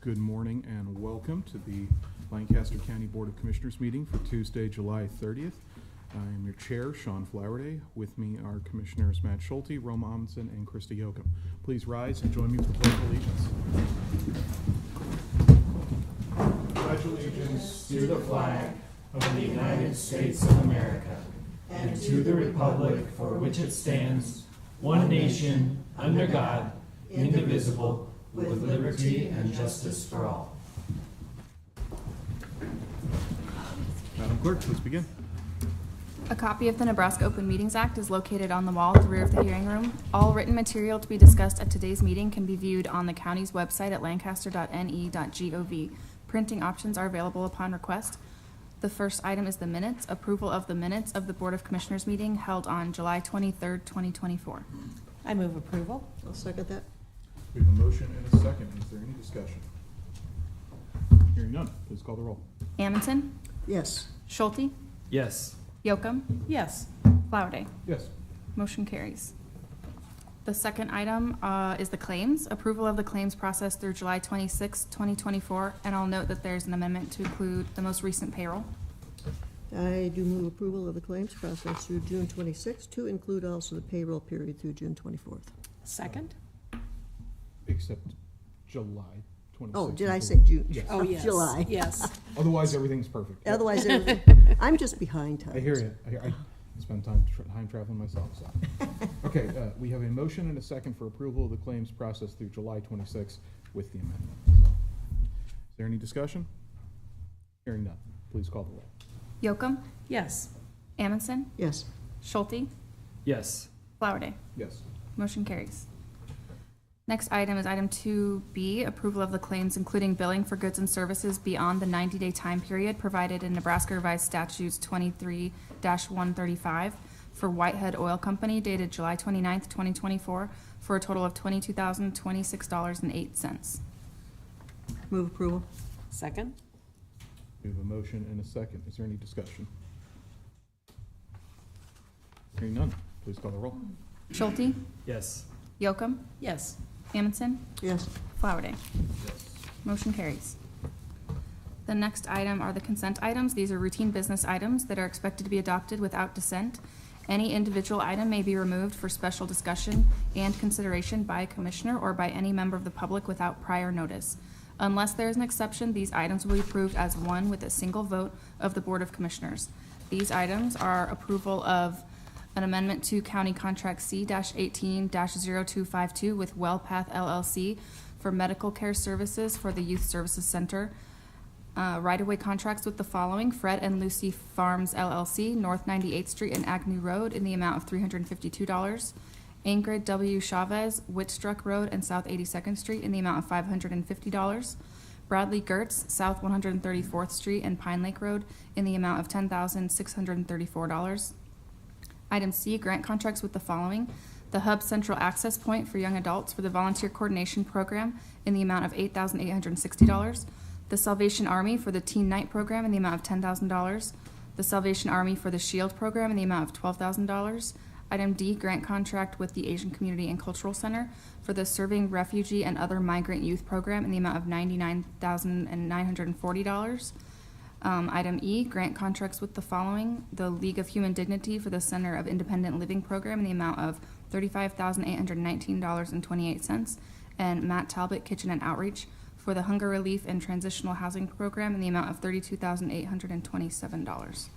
Good morning and welcome to the Lancaster County Board of Commissioners meeting for Tuesday, July 30th. I am your chair, Sean Flowerday. With me are Commissioners Matt Schulte, Roma Amundsen, and Krista Yoakum. Please rise and join me with the Pledge of Allegiance. Pledge allegiance to the flag of the United States of America and to the republic for which it stands, one nation, under God, indivisible, with liberty and justice for all. Madam Clerk, please begin. A copy of the Nebraska Open Meetings Act is located on the wall at the rear of the hearing room. All written material to be discussed at today's meeting can be viewed on the county's website at lancaster.ne.gov. Printing options are available upon request. The first item is the minutes, approval of the minutes of the Board of Commissioners meeting held on July 23rd, 2024. I move approval. I'll second that. We have a motion and a second. Is there any discussion? Hearing none, please call the roll. Amundsen, Yes. Schulte, Yes. Yoakum, Yes. Flowerday. Yes. Motion carries. The second item is the claims, approval of the claims process through July 26, 2024, and I'll note that there's an amendment to include the most recent payroll. I do move approval of the claims process through June 26th to include also the payroll period through June 24th. Second? Except July 26th. Oh, did I say June? Yes. Oh, yes. July. Yes. Otherwise, everything's perfect. Otherwise, I'm just behind time. I hear you. I spend time traveling myself. So. Okay, we have a motion and a second for approval of the claims process through July 26th with the amendment. Is there any discussion? Hearing none, please call the roll. Yoakum, Yes. Amundsen, Yes. Schulte, Yes. Flowerday. Yes. Motion carries. Next item is item 2B, approval of the claims including billing for goods and services beyond the 90-day time period provided in Nebraska Revised Statutes 23-135 for Whitehead Oil Company dated July 29th, 2024 for a total of $22,026.08. Move approval. Second? We have a motion and a second. Is there any discussion? Hearing none, please call the roll. Schulte, Yes. Yoakum, Yes. Amundsen, Yes. Flowerday. Motion carries. The next item are the consent items. These are routine business items that are expected to be adopted without dissent. Any individual item may be removed for special discussion and consideration by a commissioner or by any member of the public without prior notice. Unless there is an exception, these items will be approved as one with a single vote of the Board of Commissioners. These items are approval of an amendment to County Contract C-18-0252 with WellPath LLC for medical care services for the Youth Services Center. Right-of-way contracts with the following: Fred and Lucy Farms LLC, North 98th Street and Agnew Road in the amount of $352. Ingrid W. Chavez, Whitstruck Road and South 82nd Street in the amount of $550. Bradley Gertz, South 134th Street and Pine Lake Road in the amount of $10,634. Item C, grant contracts with the following: the Hub Central Access Point for young adults for the Volunteer Coordination Program in the amount of $8,860. The Salvation Army for the Teen Night Program in the amount of $10,000. The Salvation Army for the SHIELD Program in the amount of $12,000. Item D, grant contract with the Asian Community and Cultural Center for the Serving Refugee and Other Migrant Youth Program in the amount of $99,940. Item E, grant contracts with the following: the League of Human Dignity for the Center of Independent Living Program in the amount of $35,819.28, and Matt Talbot Kitchen and Outreach for the Hunger Relief and Transitional Housing Program in the amount of $32,827.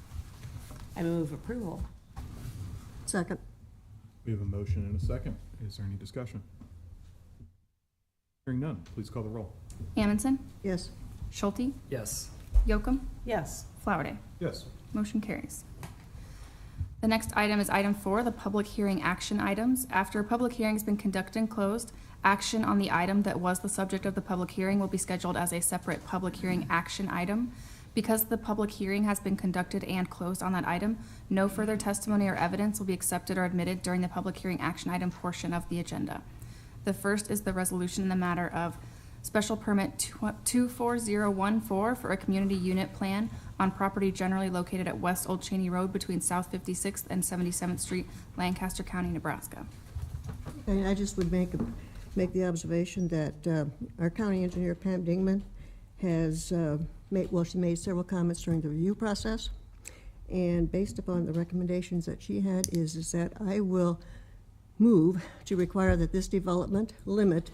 I move approval. Second. We have a motion and a second. Is there any discussion? Hearing none, please call the roll. Amundsen, Yes. Schulte, Yes. Yoakum, Yes. Flowerday. Yes. Motion carries. The next item is item 4, the public hearing action items. After a public hearing has been conducted and closed, action on the item that was the subject of the public hearing will be scheduled as a separate public hearing action item. Because the public hearing has been conducted and closed on that item, no further testimony or evidence will be accepted or admitted during the public hearing action item portion of the agenda. The first is the resolution in the matter of special permit 24014 for a community unit plan on property generally located at West Old Cheney Road between South 56th and 77th Street, Lancaster County, Nebraska. And I just would make make the observation that our county engineer, Pam Dingman, has she made several comments during the review process. And based upon the recommendations that she had is that I will move to require that this development limit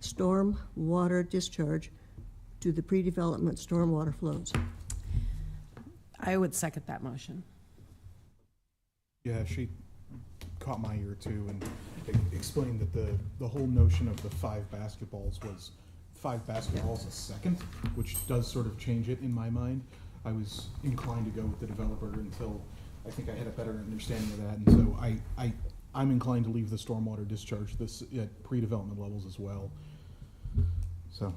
storm water discharge to the pre-development stormwater flows. I would second that motion. Yeah, she caught my ear too and explained that the whole notion of the 5 basketballs was 5 basketballs a second, which does sort of change it in my mind. I was inclined to go with the developer until I think I had a better understanding of that, and so I'm inclined to leave the stormwater discharge this at pre-development levels as well. So,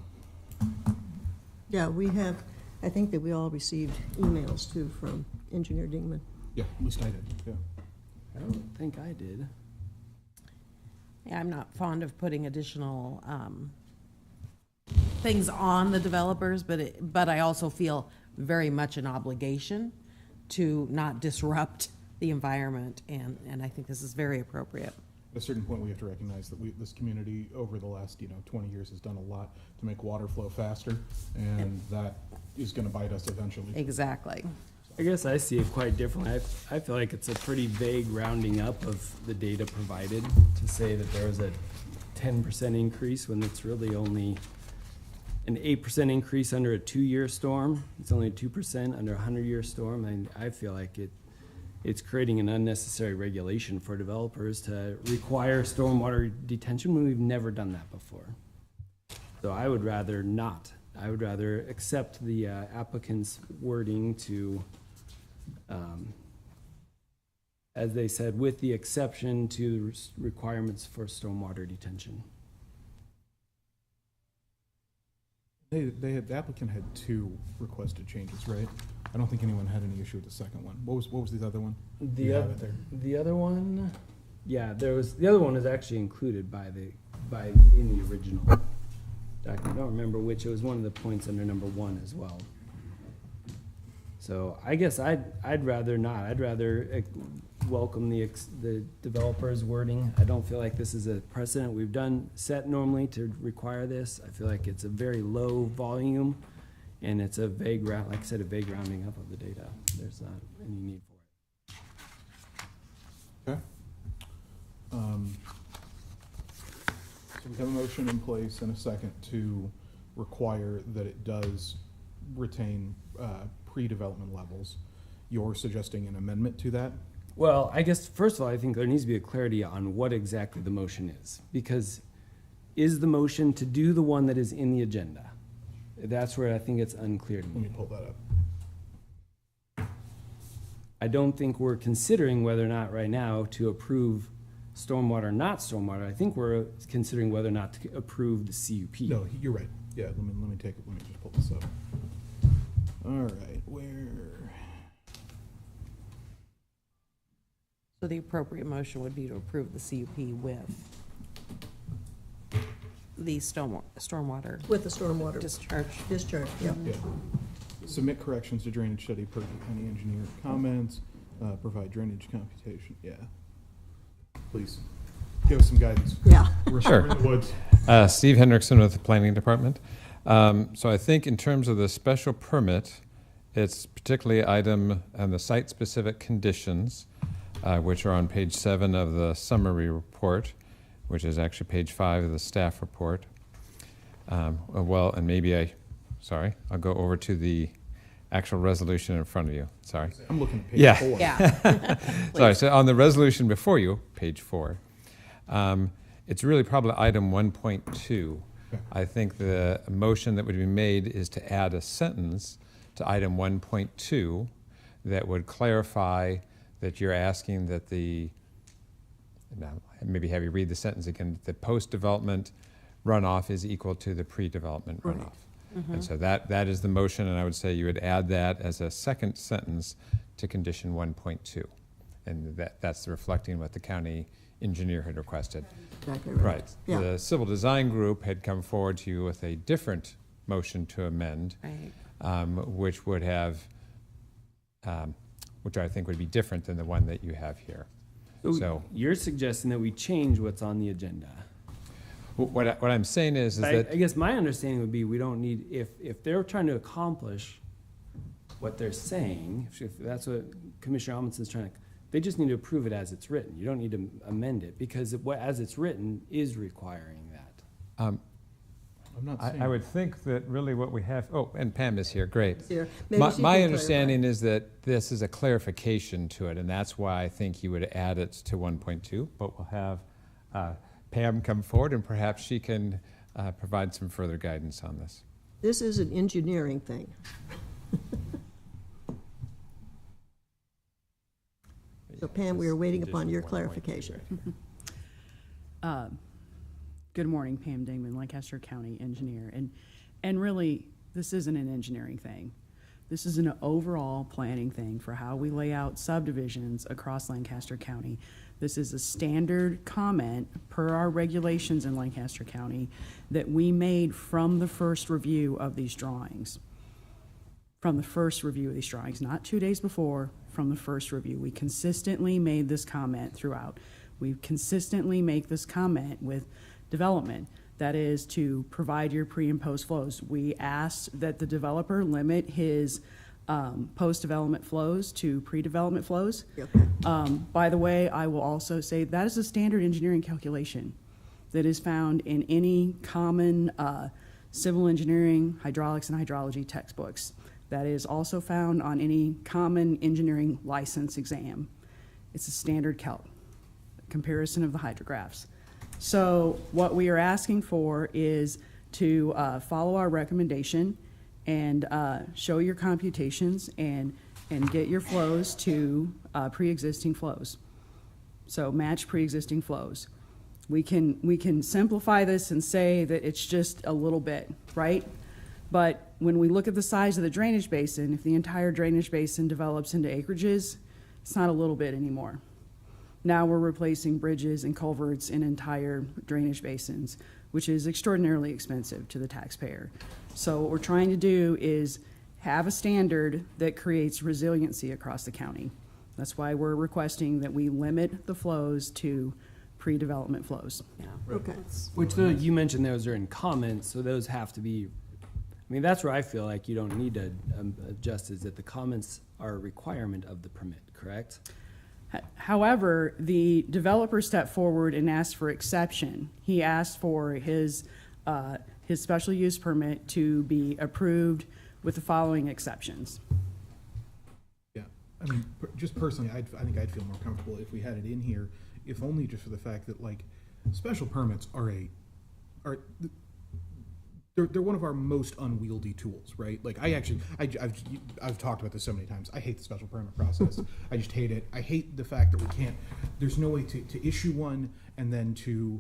Yeah, we have, I think that we all received emails too from Engineer Dingman. yeah, at least I did, yeah. I don't think I did. Yeah, I'm not fond of putting additional things on the developers, but I also feel very much an obligation to not disrupt the environment, and I think this is very appropriate. At a certain point, we have to recognize that this community over the last 20 years has done a lot to make water flow faster, and that is going to bite us eventually. Exactly. I guess I see it quite differently. I feel like it's a pretty vague rounding up of the data provided to say that there was a 10% increase when it's really only an 8% increase under a 2-year storm. It's only 2% under a 100-year storm, and I feel like it's creating an unnecessary regulation for developers to require stormwater detention when we've never done that before. So I would rather not. I would rather accept the applicant's wording to, as they said, with the exception to requirements for stormwater detention. The applicant had 2 requested changes, right? I don't think anyone had any issue with the second one. What was the other one? You have it there. The other one, yeah, the other one is actually included in the original document. I don't remember which. It was one of the points under number 1 as well. So I guess I'd rather not. I'd rather welcome the developer's wording. I don't feel like this is a precedent we've set normally to require this. I feel like it's a very low volume, and it's a vague like I said, a vague rounding up of the data. There's not any need for it. Okay. So we have a motion in place and a second to require that it does retain pre-development levels. You're suggesting an amendment to that? Well, I guess, first of all, I think there needs to be a clarity on what exactly the motion is. Because is the motion to do the one that is in the agenda? That's where I think it's unclear to Let me me. pull that up. I don't think we're considering whether or not right now to approve stormwater or not stormwater. I think we're considering whether or not to approve the CUP. No, you're right. Yeah, let me take it. Let me just pull this up. All right, where? So the appropriate motion would be to approve the CUP with the stormwater With the stormwater discharge. discharge, yeah. Yeah. Submit corrections to drainage study per county engineer comments, provide drainage computation, yeah. Please, give us some guidance. Yeah. We're Sure. in the woods. Steve Hendrickson with the Planning Department. So I think in terms of the special permit, it's particularly item and the site-specific conditions, which are on page 7 of the summary report, which is actually page 5 of the staff report. Well, and maybe I'll go over to the actual resolution in front of you. Sorry. I'm looking at page Yeah. 4. Yeah. Sorry, so on the resolution before you, page 4, it's really probably item 1.2. Okay. I think the motion that would be made is to add a sentence to item 1.2 that would clarify that you're asking that now maybe have you read the sentence again, the post-development runoff is equal to the pre-development Right. runoff. And so that is the motion, and I would say you would add that as a second sentence to condition 1.2. And that's reflecting what the county engineer had requested. Exactly Right. Yeah. The civil design group had come forward to you with a different motion to amend, Right. which would have, which I think would be different than the one that you have here. So- You're suggesting that we change what's on the agenda. What I'm saying is I that, guess my understanding would be we don't need, if they're trying to accomplish what they're saying, if that's what Commissioner Amundsen's trying to, they just need to approve it as it's written. You don't need to amend it, because as it's written is requiring that. I'm not saying. I would think that really what we have, oh, and Pam is here, great. Here, maybe My she can my clarify. understanding is that this is a clarification to it, and that's why I think you would add it to 1.2, but we'll have Pam come forward, and perhaps she can provide some further guidance on this. This is an engineering thing. So Pam, we are waiting upon your clarification. Good morning, Pam Dingman, Lancaster County Engineer. And really, this isn't an engineering thing. This is an overall planning thing for how we lay out subdivisions across Lancaster County. This is a standard comment per our regulations in Lancaster County that we made from the first review of these drawings. From the first review of these drawings, not 2 days before, from the first review. We consistently made this comment throughout. We consistently make this comment with development. That is to provide your pre and post flows. We asked that the developer limit his post-development flows to pre-development flows. Okay. By the way, I will also say that is a standard engineering calculation that is found in any common civil engineering, hydraulics, and hydrology textbooks. That is also found on any common engineering license exam. It's a standard comparison of the hydrographs. So what we are asking for is to follow our recommendation and show your computations and get your flows to pre-existing flows. So match pre-existing flows. We can simplify this and say that it's just a little bit, right? But when we look at the size of the drainage basin, if the entire drainage basin develops into acreages, it's not a little bit anymore. Now we're replacing bridges and culverts in entire drainage basins, which is extraordinarily expensive to the taxpayer. So what we're trying to do is have a standard that creates resiliency across the county. That's why we're requesting that we limit the flows to pre-development flows. Yeah. Okay. Which you mentioned those are in comments, so those have to be, I mean, that's where I feel like you don't need to adjust, is that the comments are a requirement of the permit, correct? However, the developer stepped forward and asked for exception. He asked for his special use permit to be approved with the following exceptions. Yeah, I mean, just personally, I think I'd feel more comfortable if we had it in here, if only just for the fact that, like, special permits they're one of our most unwieldy tools, right? Like, I've talked about this so many times. I hate the special permit process. I just hate it. I hate the fact that there's no way to issue one and then to,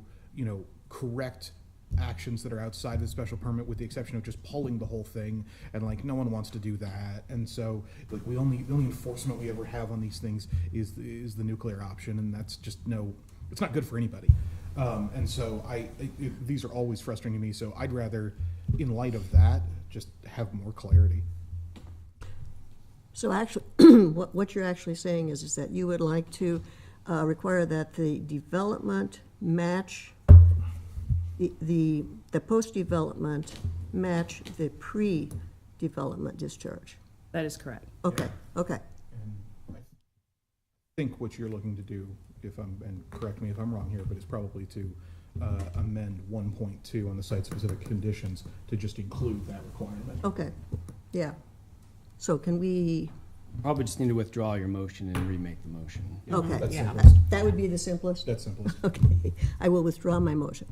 correct actions that are outside the special permit, with the exception of just pulling the whole thing, and like no one wants to do that. And so like the only enforcement we ever have on these things is the nuclear option, and that's just it's not good for anybody. And so these are always frustrating to me, so I'd rather, in light of that, just have more clarity. So actually, what you're actually saying is that you would like to require that the development match, the post-development match the pre-development discharge. That is correct. Okay, okay. And I think what you're looking to do, and correct me if I'm wrong here, but it's probably to amend 1.2 on the site-specific conditions to just include that requirement. Okay, yeah. So can we, Probably just need to withdraw your motion and remake the motion. okay. That's Yeah. simplest. That would be the simplest? That's simplest. Okay, I will withdraw my motion.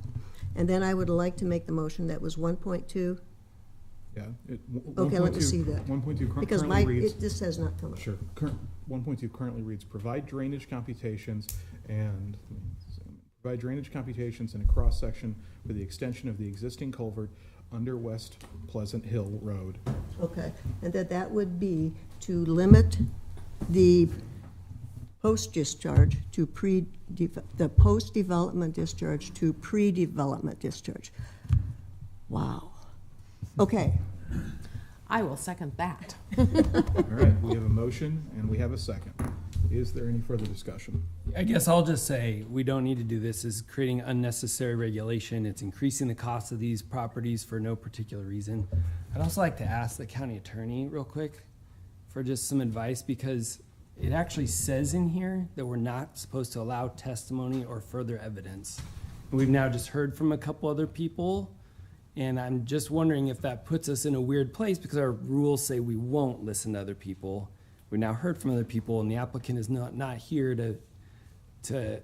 And then I would like to make the motion that was 1.2, Yeah. Okay, let me see that. 1.2 because currently reads. this has not come up. Sure. 1.2 currently reads, provide drainage computations and in a cross-section for the extension of the existing culvert under West Pleasant Hill Road. Okay, and that would be to limit the post-discharge to the post-development discharge to pre-development discharge. Wow. Okay, I will second that. All right, we have a motion and we have a second. Is there any further discussion? I guess I'll just say, we don't need to do this. It's creating unnecessary regulation. It's increasing the cost of these properties for no particular reason. I'd also like to ask the county attorney real quick for just some advice, because it actually says in here that we're not supposed to allow testimony or further evidence. And we've now just heard from a couple other people, and I'm just wondering if that puts us in a weird place, because our rules say we won't listen to other people. We've now heard from other people, and the applicant is not here to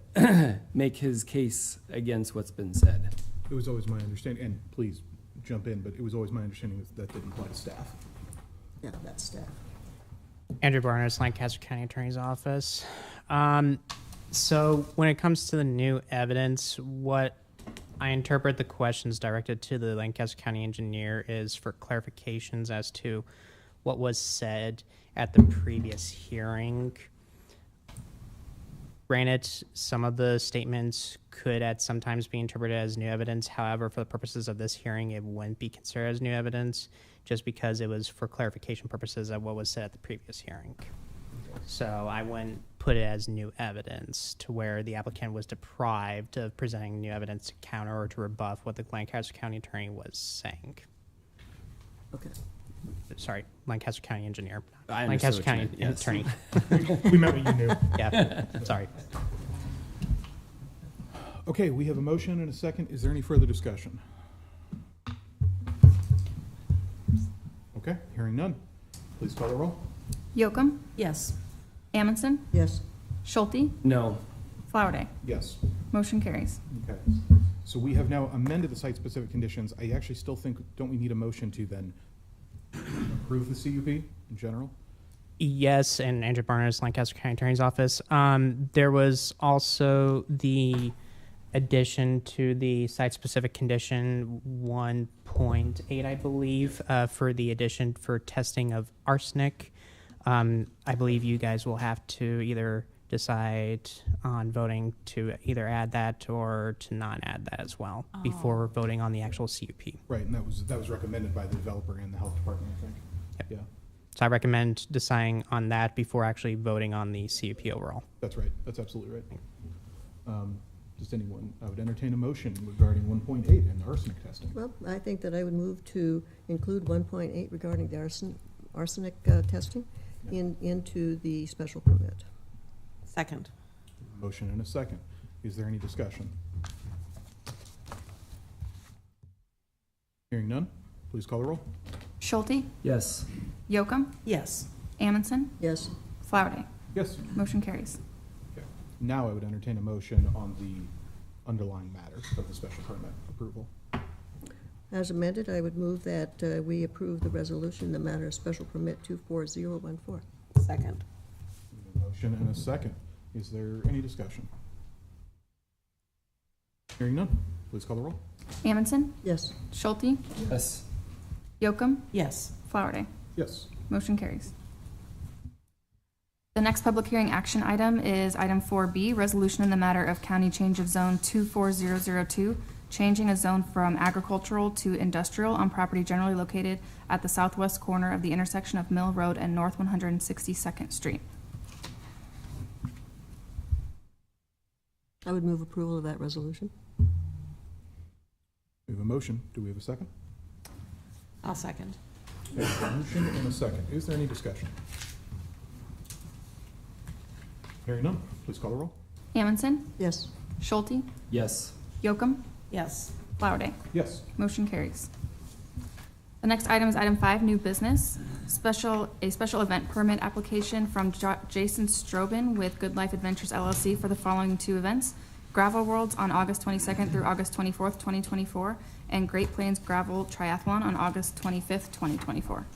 make his case against what's been said. It was always my understanding, and please jump in, but it was always my understanding that didn't apply to staff. Yeah, that's staff. Andrew Barnes, Lancaster County Attorney's Office. So when it comes to the new evidence, what I interpret the questions directed to the Lancaster County Engineer is for clarifications as to what was said at the previous hearing. Granted, some of the statements could at sometimes be interpreted as new evidence. However, for the purposes of this hearing, it wouldn't be considered as new evidence just because it was for clarification purposes of what was said at the previous hearing. So I wouldn't put it as new evidence to where the applicant was deprived of presenting new evidence to counter or to rebuff what the Lancaster County Attorney was saying. Okay. Sorry, Lancaster County Engineer. I Lancaster understand County what you meant, Attorney. We meant what you knew. Yeah, sorry. Okay, we have a motion and a second. Is there any further discussion? Okay, hearing none. Please call the roll. Yocum, Yes. Amundson, Yes, Schulte, No. Flowerday. Yes. Motion carries. Okay. So we have now amended the site-specific conditions. I actually still think, don't we need a motion to then approve the CUP in general? Yes, and Andrew Barnes, Lancaster County Attorney's Office. There was also the addition to the site-specific condition 1.8, I believe, for the addition for testing of arsenic. I believe you guys will have to either decide on voting to either add that or to not add that as well before voting on the actual CUP. Right, and that was recommended by the developer and the health department, I think. Yep. Yeah, So I recommend deciding on that before actually voting on the CUP overall. that's right. That's absolutely right. Does anyone, I would entertain a motion regarding 1.8 and arsenic testing. well, I think that I would move to include 1.8 regarding the arsenic testing into the special permit. Second. Motion and a second. Is there any discussion? Hearing none, please call the roll. Schulte, Yes. Yocum, Yes. Amundson, Yes, Flowerday. Yes. Motion carries. Okay. Now I would entertain a motion on the underlying matter of the special permit approval. as amended, I would move that we approve the resolution in the matter of special permit 24014. Second. We have a motion and a second. Is there any discussion? Hearing none, please call the roll. Amundson, Yes, Schulte, Yes. Yocum, Yes. Flowerday. Yes. Motion carries. The next public hearing action item is item 4B, resolution in the matter of county change of zone 24002, changing a zone from agricultural to industrial on property generally located at the southwest corner of the intersection of Mill Road and North 162nd Street. I would move approval of that resolution. We have a motion. Do we have a second? I'll second. We have a motion and a second. Is there any discussion? Hearing none, please call the roll. Amundson, Yes, Schulte, Yes. Yocum, Yes. Flowerday. Yes. Motion carries. The next item is item 5, new business. A special event permit application from Jason Strobin with Good Life Adventures LLC for the following 2 events: Gravel Worlds on August 22nd through August 24th, 2024, and Great Plains Gravel Triathlon on August 25th, 2024.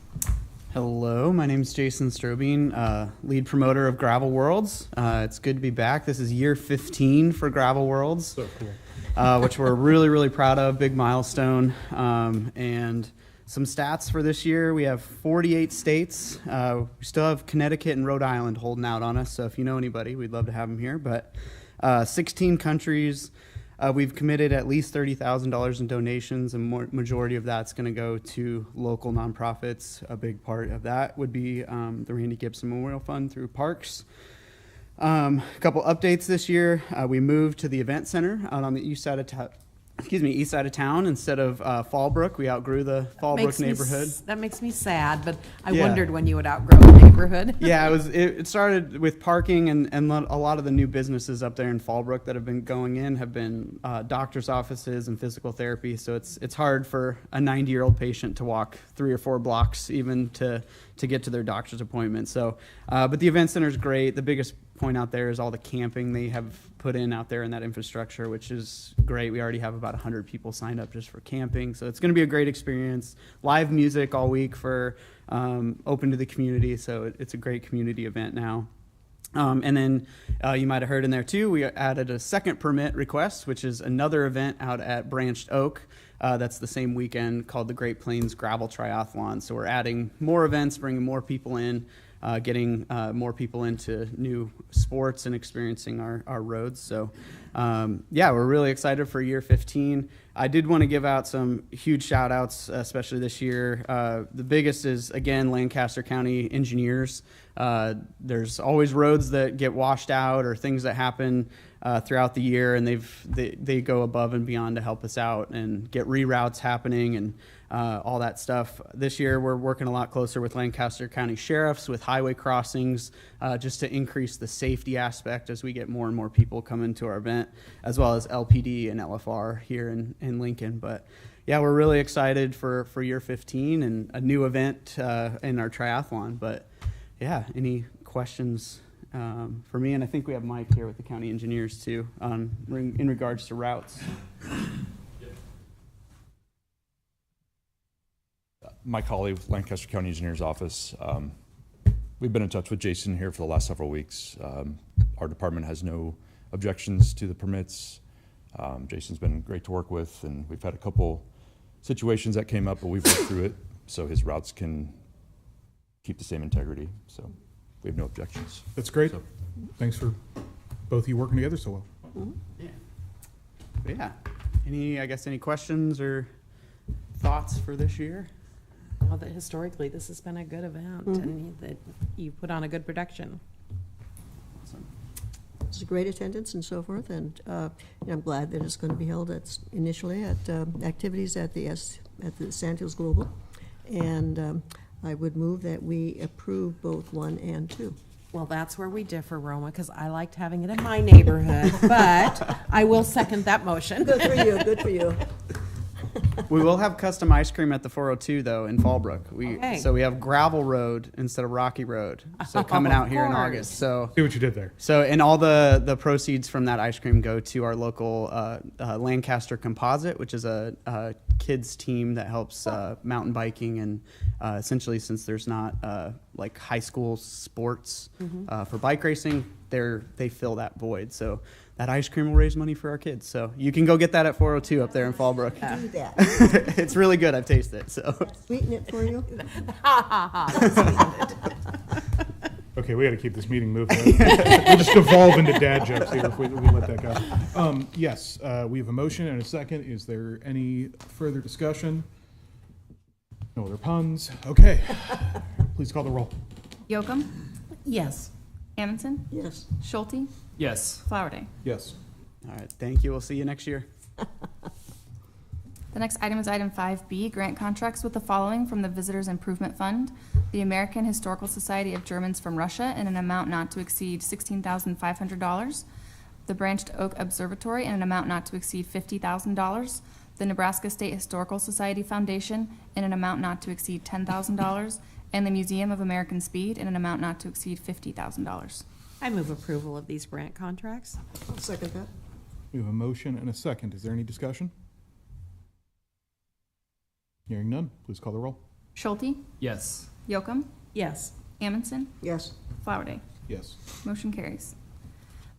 Hello, my name is Jason Strobin, lead promoter of Gravel Worlds. It's good to be back. This is year 15 for Gravel Worlds, So cool. which we're really, really proud of. Big milestone. And some stats for this year: we have 48 states. We still have Connecticut and Rhode Island holding out on us. So if you know anybody, we'd love to have them here. But 16 countries. We've committed at least $30,000 in donations, and majority of that's going to go to local nonprofits. A big part of that would be the Randy Gibson Memorial Fund through Parks. A couple updates this year. We moved to the event center out on the east side of east side of town instead of Fallbrook. We outgrew the Fallbrook neighborhood. That makes me sad, but I Yeah. wondered when you would outgrow the neighborhood. Yeah, it started with parking and a lot of the new businesses up there in Fallbrook that have been going in have been doctor's offices and physical therapy. So it's hard for a 90-year-old patient to walk 3 or 4 blocks even to get to their doctor's appointment. So, but the event center is great. The biggest point out there is all the camping they have put in out there in that infrastructure, which is great. We already have about 100 people signed up just for camping. So it's going to be a great experience. Live music all week for open to the community. So it's a great community event now. And then you might have heard in there too, we added a second permit request, which is another event out at Branched Oak. That's the same weekend, called the Great Plains Gravel Triathlon. So we're adding more events, bringing more people in, getting more people into new sports and experiencing our roads. So yeah, we're really excited for year 15. I did want to give out some huge shout outs, especially this year. The biggest is, again, Lancaster County engineers. There's always roads that get washed out or things that happen throughout the year, and they go above and beyond to help us out and get reroutes happening and all that stuff. This year, we're working a lot closer with Lancaster County sheriffs with highway crossings, just to increase the safety aspect as we get more and more people coming to our event, as well as LPD and LFR here in Lincoln. But yeah, we're really excited for year 15 and a new event in our triathlon. But yeah, any questions for me? And I think we have Mike here with the county engineers too, in regards to routes. Mike Hawley with Lancaster County Engineers Office. We've been in touch with Jason here for the last several weeks. Our department has no objections to the permits. Jason's been great to work with, and we've had a couple situations that came up, but we've worked through it so his routes can keep the same integrity. So we have no objections. That's great. So- Thanks for both of you working together so well. Yeah. But yeah. Any questions or thoughts for this year? Well, that historically, this has been a good event, and that you put on a good production. Awesome. It's a great attendance and so forth, and I'm glad that it's going to be held initially at activities at the Sandhills Global, and I would move that we approve both 1 and 2. Well, that's where we differ, Roma, because I liked having it in my neighborhood, but I will second that motion. Good for you, good for you. We will have custom ice cream at the 402 though in Fallbrook. Okay. So we have gravel road instead of rocky road. So coming out here in course. August. So See what you did there. and all the proceeds from that ice cream go to our local Lancaster Composite, which is a kids team that helps mountain biking and essentially, since there's not like high school sports for bike racing, they fill that void. So that ice cream will raise money for our kids. So you can go get that at 402 up there in Fallbrook. Do that. It's really good. I've tasted it. So Sweeten it for you. Okay, we got to keep this meeting moving. We'll just evolve into dad jokes here if we let that go. Yes, we have a motion and a second. Is there any further discussion? No other puns? Okay. Please call the roll. Yocum, Yes. Amundson, Yes. Schulte, Yes. Flowerday. Yes. all right. Thank you. We'll see you next year. The next item is item 5B, grant contracts with the following from the Visitors Improvement Fund: the American Historical Society of Germans from Russia in an amount not to exceed $16,500, the Branched Oak Observatory in an amount not to exceed $50,000, the Nebraska State Historical Society Foundation in an amount not to exceed $10,000, and the Museum of American Speed in an amount not to exceed $50,000. I move approval of these grant contracts. I'll second that. We have a motion and a second. Is there any discussion? Hearing none, please call the roll. Schulte, Yes. Yocum, Yes. Amundson, Yes. Flowerday. Yes. Motion carries.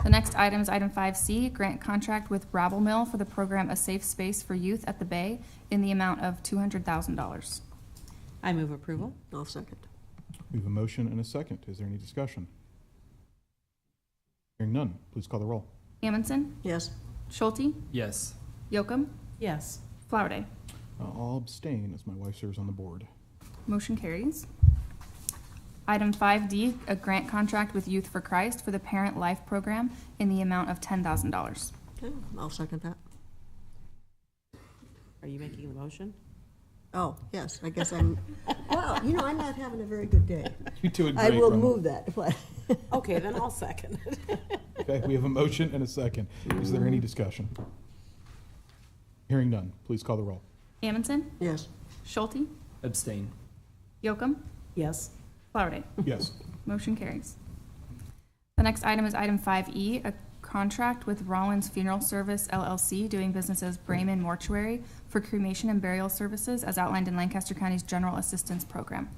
The next item is item 5C, grant contract with Rabble Mill for the program A Safe Space for Youth at the Bay in the amount of $200,000. I move approval. I'll second. We have a motion and a second. Is there any discussion? Hearing none, please call the roll. Amundson, Yes. Schulte, Yes. Yocum, Yes. Flowerday. I'll abstain as my wife serves on the board. Motion carries. Item 5D, a grant contract with Youth for Christ for the Parent Life Program in the amount of $10,000. Okay, I'll second that. Are you making the motion? Oh, yes, I guess I'm, well, I'm not having a very good day. You two are I great, will Roma. move that. Okay, then I'll second it. Okay, we have a motion and a second. Is there any discussion? Hearing none, please call the roll. Amundson, Yes. Schulte, Abstain. Yocum, Yes. Flowerday. Yes. Motion carries. The next item is item 5E, a contract with Rollins Funeral Service LLC doing business as Brayman Mortuary for cremation and burial services as outlined in Lancaster County's General Assistance Program.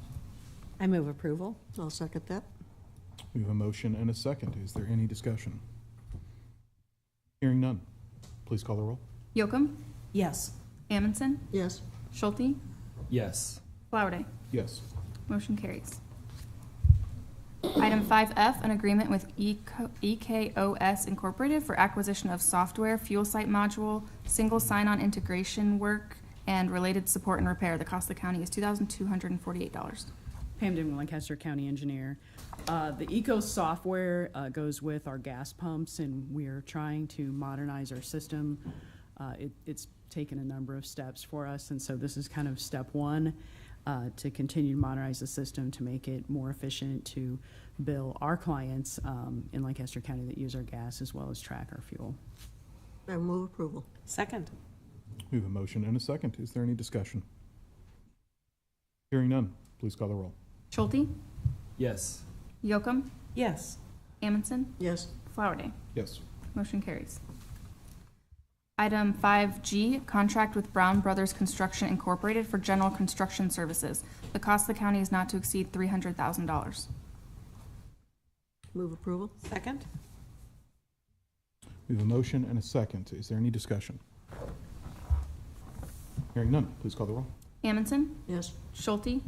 I move approval. I'll second that. We have a motion and a second. Is there any discussion? Hearing none, please call the roll. Yocum, Yes. Amundson, Yes. Schulte, Yes. Flowerday. Yes. Motion carries. Item 5F, an agreement with EKOS Incorporated for acquisition of software, fuel site module, single sign-on integration work, and related support and repair. The cost of the county is $2,248. Pam Dimon, Lancaster County Engineer. The Eco software goes with our gas pumps, and we're trying to modernize our system. It's taken a number of steps for us, and so this is kind of step one to continue to modernize the system to make it more efficient to bill our clients in Lancaster County that use our gas as well as track our fuel. I move approval. Second. We have a motion and a second. Is there any discussion? Hearing none, please call the roll. Schulte, Yes. Yocum, Yes. Amundson, Yes. Flowerday. Yes. Motion carries. Item 5G, contract with Brown Brothers Construction Incorporated for general construction services. The cost of the county is not to exceed $300,000. Move approval. Second. We have a motion and a second. Is there any discussion? Hearing none, please call the roll. Amundson, Yes. Schulte,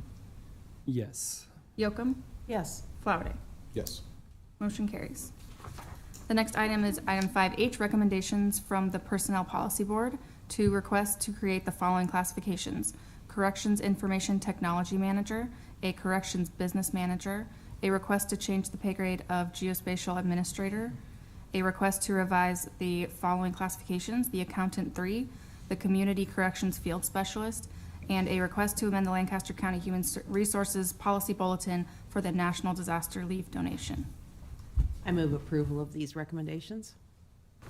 Yes. Yocum, Yes. Flowerday. Yes. Motion carries. The next item is item 5H, recommendations from the Personnel Policy Board to request to create the following classifications: Corrections Information Technology Manager, a Corrections Business Manager, a request to change the pay grade of Geospatial Administrator, a request to revise the following classifications: the Accountant 3, the Community Corrections Field Specialist, and a request to amend the Lancaster County Human Resources Policy Bulletin for the National Disaster Leave Donation. I move approval of these recommendations.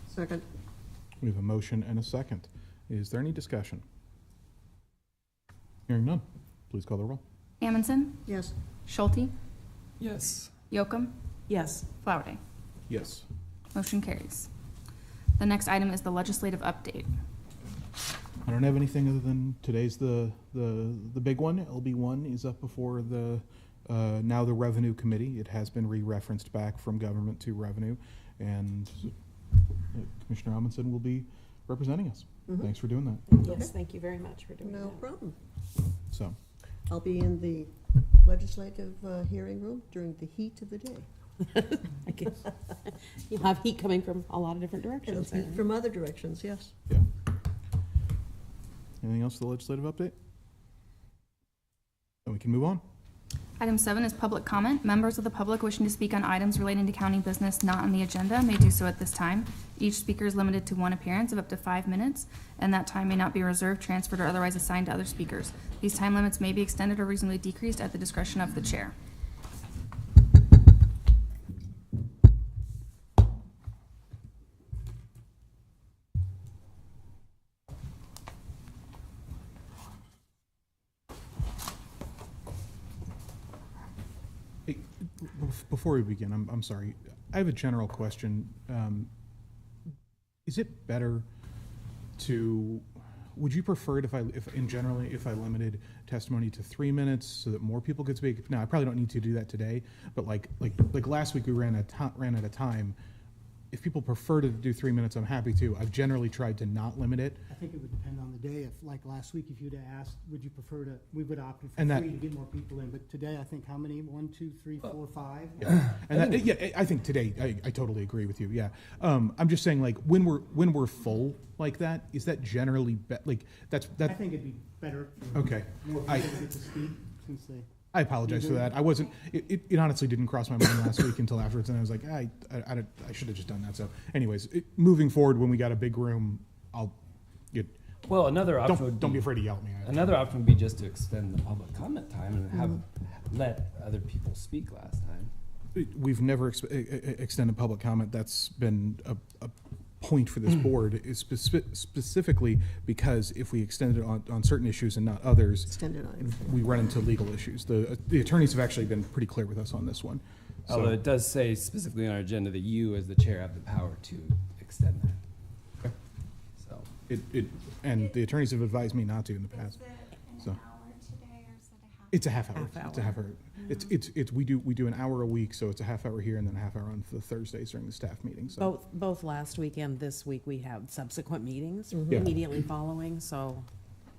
Second. We have a motion and a second. Is there any discussion? Hearing none, please call the roll. Amundson, Yes. Schulte, Yes. Yocum, Yes. Flowerday. Yes. Motion carries. The next item is the legislative update. I don't have anything other than today's the big one. LB1 is up before the now the Revenue Committee. It has been re-referenced back from government to revenue, and Commissioner Amundson will be representing us. Mhm. Thanks for doing that. Yes, thank you very much for doing No that. problem. So, I'll be in the legislative hearing room during the heat of the day. I guess. You'll have heat coming from a lot of different It'll directions. be there. from other directions, yes. yeah. Anything else to the legislative update? Then we can move on. Item 7 is public comment. Members of the public wishing to speak on items relating to county business not on the agenda may do so at this time. Each speaker is limited to one appearance of up to 5 minutes, and that time may not be reserved, transferred, or otherwise assigned to other speakers. These time limits may be extended or reasonably decreased at the discretion of the chair. Hey, before we begin, I'm sorry. I have a general question. Is it better to, would you prefer it if I limited testimony to 3 minutes so that more people could speak? Now, I probably don't need to do that today, but like last week we ran out of time. If people prefer to do 3 minutes, I'm happy to. I've generally tried to not limit it. I think it would depend on the day. If, like last week, if you'd have asked, would you prefer to, we would opt for And that- free to get more people in. But today, I think how many? 1, 2, 3, 4, 5? Yeah, and that, yeah, I think today I totally agree with you. Yeah, I'm just saying like when we're full like that, is that generally like I that? think it'd be better for Okay, more people to get to speak since they. I apologize for that. I wasn't, it honestly didn't cross my mind last week until afterwards, and I was like, I should have just done that. So anyways, moving forward, when we got a big room, Well, another option don't be afraid to yell at me. Another option would be just to extend the public comment time and let other people speak last time. We've never extended public comment. That's been a point for this board, is specifically because if we extend it on certain issues and not others, Extended on everything. we run into legal issues. The attorneys have actually been pretty clear with us on this one. So- Although it does say specifically on our agenda that you, as the chair, have the power to extend that. Okay. So, And the attorneys have advised me not to in the past. So. It's a half hour. It's a half hour. We do an hour a week, so it's a half hour here and then a half hour on the Thursdays during the staff meeting. So Both last week and this week, we have subsequent meetings Yeah. immediately following, so.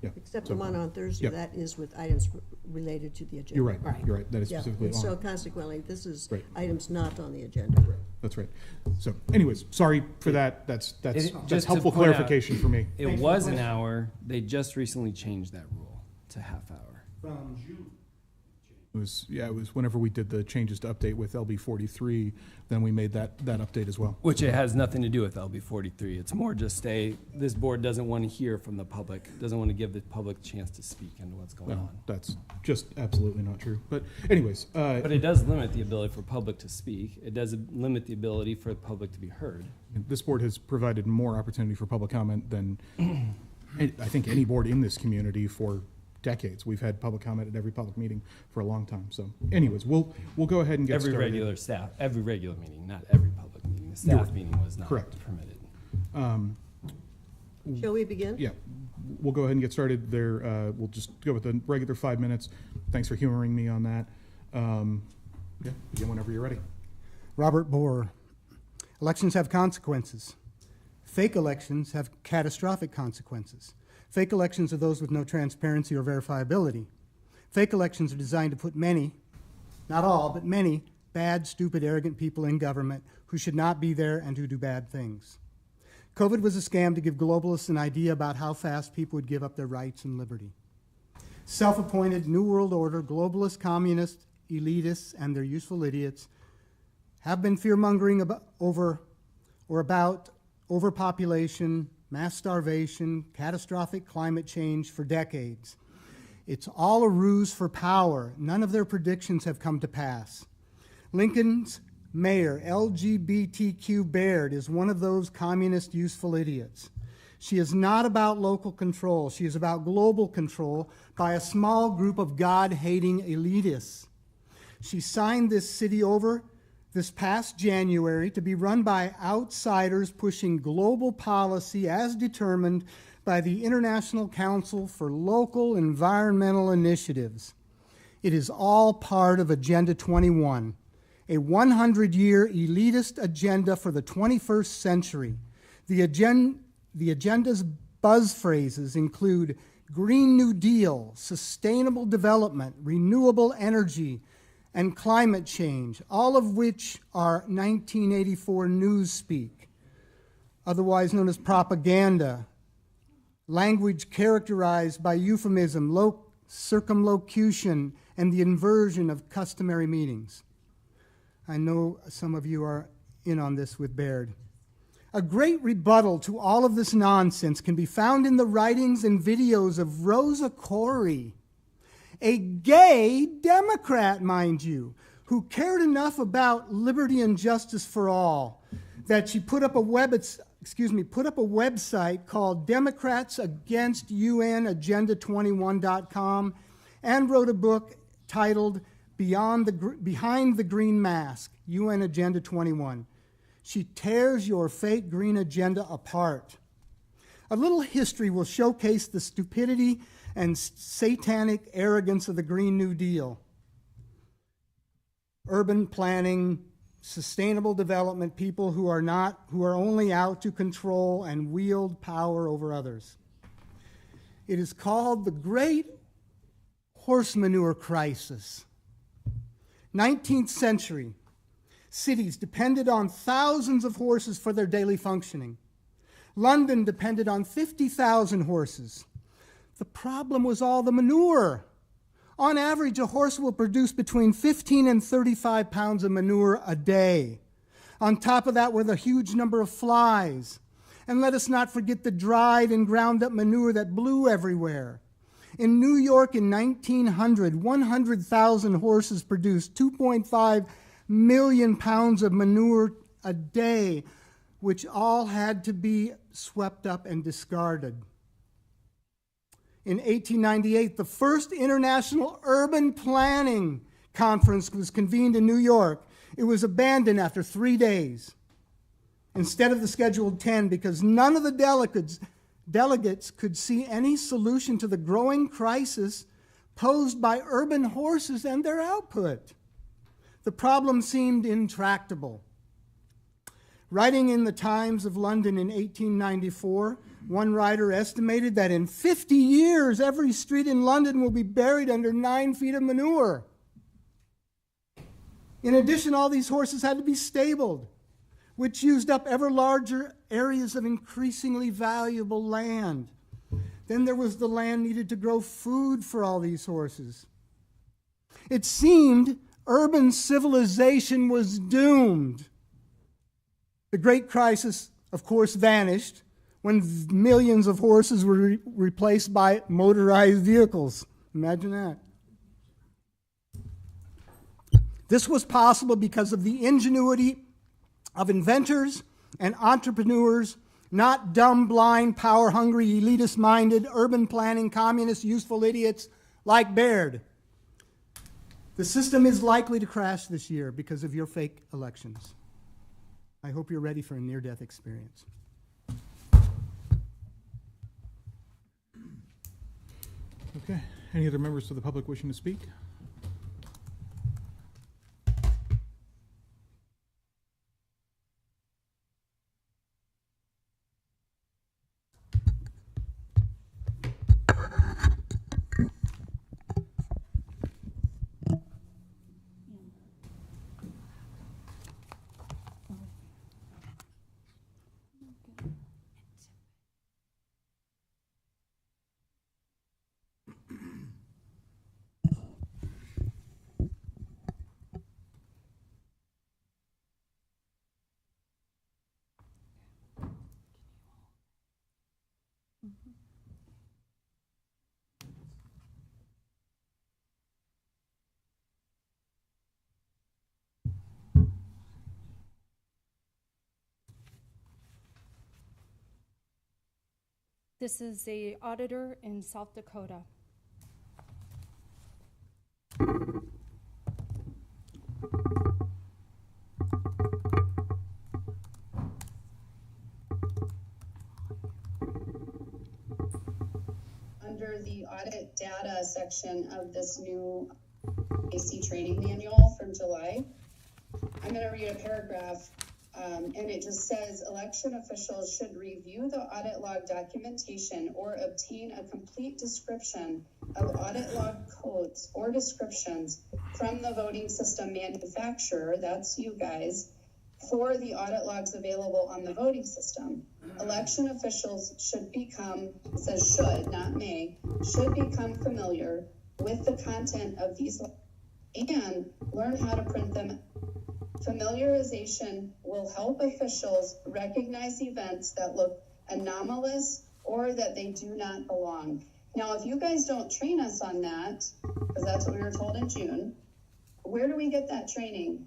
yeah. Except So- the one on Thursday, Yeah. that is with items related to the agenda. You're right. Right. You're right. That is Yeah, specifically and so on. consequently, this is Right. items not on the agenda. That's right. So anyways, sorry for that. That's just to helpful point out- clarification for me. it was an hour. They just recently changed that rule to half hour. From June. It was whenever we did the changes to update with LB 43, then we made that update as well. Which it has nothing to do with LB 43. It's more just this board doesn't want to hear from the public, doesn't want to give the public a chance to speak into what's going No, on. that's just absolutely not true. But anyways, But it does limit the ability for public to speak. It does limit the ability for the public to be heard. this board has provided more opportunity for public comment than I think any board in this community for decades. We've had public comment at every public meeting for a long time. So anyways, we'll go ahead and get Every started. every regular meeting, not every public meeting. The staff meeting was not Correct. permitted. Shall we begin? Yeah, we'll go ahead and get started there. We'll just go with the regular 5 minutes. Thanks for humoring me on that. Yeah, begin whenever you're ready. Robert Bohr. Elections have consequences. Fake elections have catastrophic consequences. Fake elections are those with no transparency or verifiability. Fake elections are designed to put many, not all, but many, bad, stupid, arrogant people in government who should not be there and who do bad things. COVID was a scam to give globalists an idea about how fast people would give up their rights and liberty. Self-appointed New World Order, globalist, communist, elitists, and their useful idiots have been fear-mongering about overpopulation, mass starvation, catastrophic climate change for decades. It's all a ruse for power. None of their predictions have come to pass. Lincoln's mayor, LGBTQ Baird, is one of those communist useful idiots. She is not about local control. She is about global control by a small group of God-hating elitists. She signed this city over this past January to be run by outsiders pushing global policy as determined by the International Council for Local Environmental Initiatives. It is all part of Agenda 21, a 100-year elitist agenda for the 21st century. The agenda's buzz phrases include Green New Deal, sustainable development, renewable energy, and climate change, all of which are 1984 newspeak, otherwise known as propaganda, language characterized by euphemism, circumlocution, and the inversion of customary meanings. I know some of you are in on this with Baird. A great rebuttal to all of this nonsense can be found in the writings and videos of Rosa Corey, a gay Democrat, mind you, who cared enough about liberty and justice for all that she put up a website called DemocratsAgainstUNAgenda21.com and wrote a book titled Behind the Green Mask, UN Agenda 21. She tears your fake green agenda apart. A little history will showcase the stupidity and satanic arrogance of the Green New Deal. Urban planning, sustainable development, people who are only out to control and wield power over others. It is called the Great Horse Manure Crisis. 19th century, cities depended on thousands of horses for their daily functioning. London depended on 50,000 horses. The problem was all the manure, On average, a horse will produce between 15 and 35 pounds of manure a day. On top of that were the huge number of flies. And let us not forget the dried and ground up manure that blew everywhere. In New York in 1900, 100,000 horses produced 2.5 million pounds of manure a day, which all had to be swept up and discarded. In 1898, the first International Urban Planning Conference was convened in New York. It was abandoned after 3 days instead of the scheduled 10 because none of the delegates could see any solution to the growing crisis posed by urban horses and their output. The problem seemed intractable. Writing in the Times of London in 1894, one writer estimated that in 50 years, every street in London will be buried under 9 feet of manure. In addition, all these horses had to be stabled, which used up ever larger areas of increasingly valuable land. Then there was the land needed to grow food for all these horses. It seemed urban civilization was doomed. The Great Crisis, of course, vanished when millions of horses were replaced by motorized vehicles. Imagine that. This was possible because of the ingenuity of inventors and entrepreneurs, not dumb, blind, power-hungry, elitist-minded, urban planning, communist, useful idiots like Baird. The system is likely to crash this year because of your fake elections. I hope you're ready for a near-death experience. Okay, any other members of the public wishing to speak? This is the auditor in South Dakota. Under the audit data section of this new AC training manual from July, I'm going to read a paragraph. And it just says election officials should review the audit log documentation or obtain a complete description of audit log codes or descriptions from the voting system manufacturer, that's you guys, for the audit logs available on the voting system. Election officials should become, it says should, not may, should become familiar with the content of these and learn how to print them. Familiarization will help officials recognize events that look anomalous or that they do not belong. Now, if you guys don't train us on that, because that's what we were told in June, where do we get that training?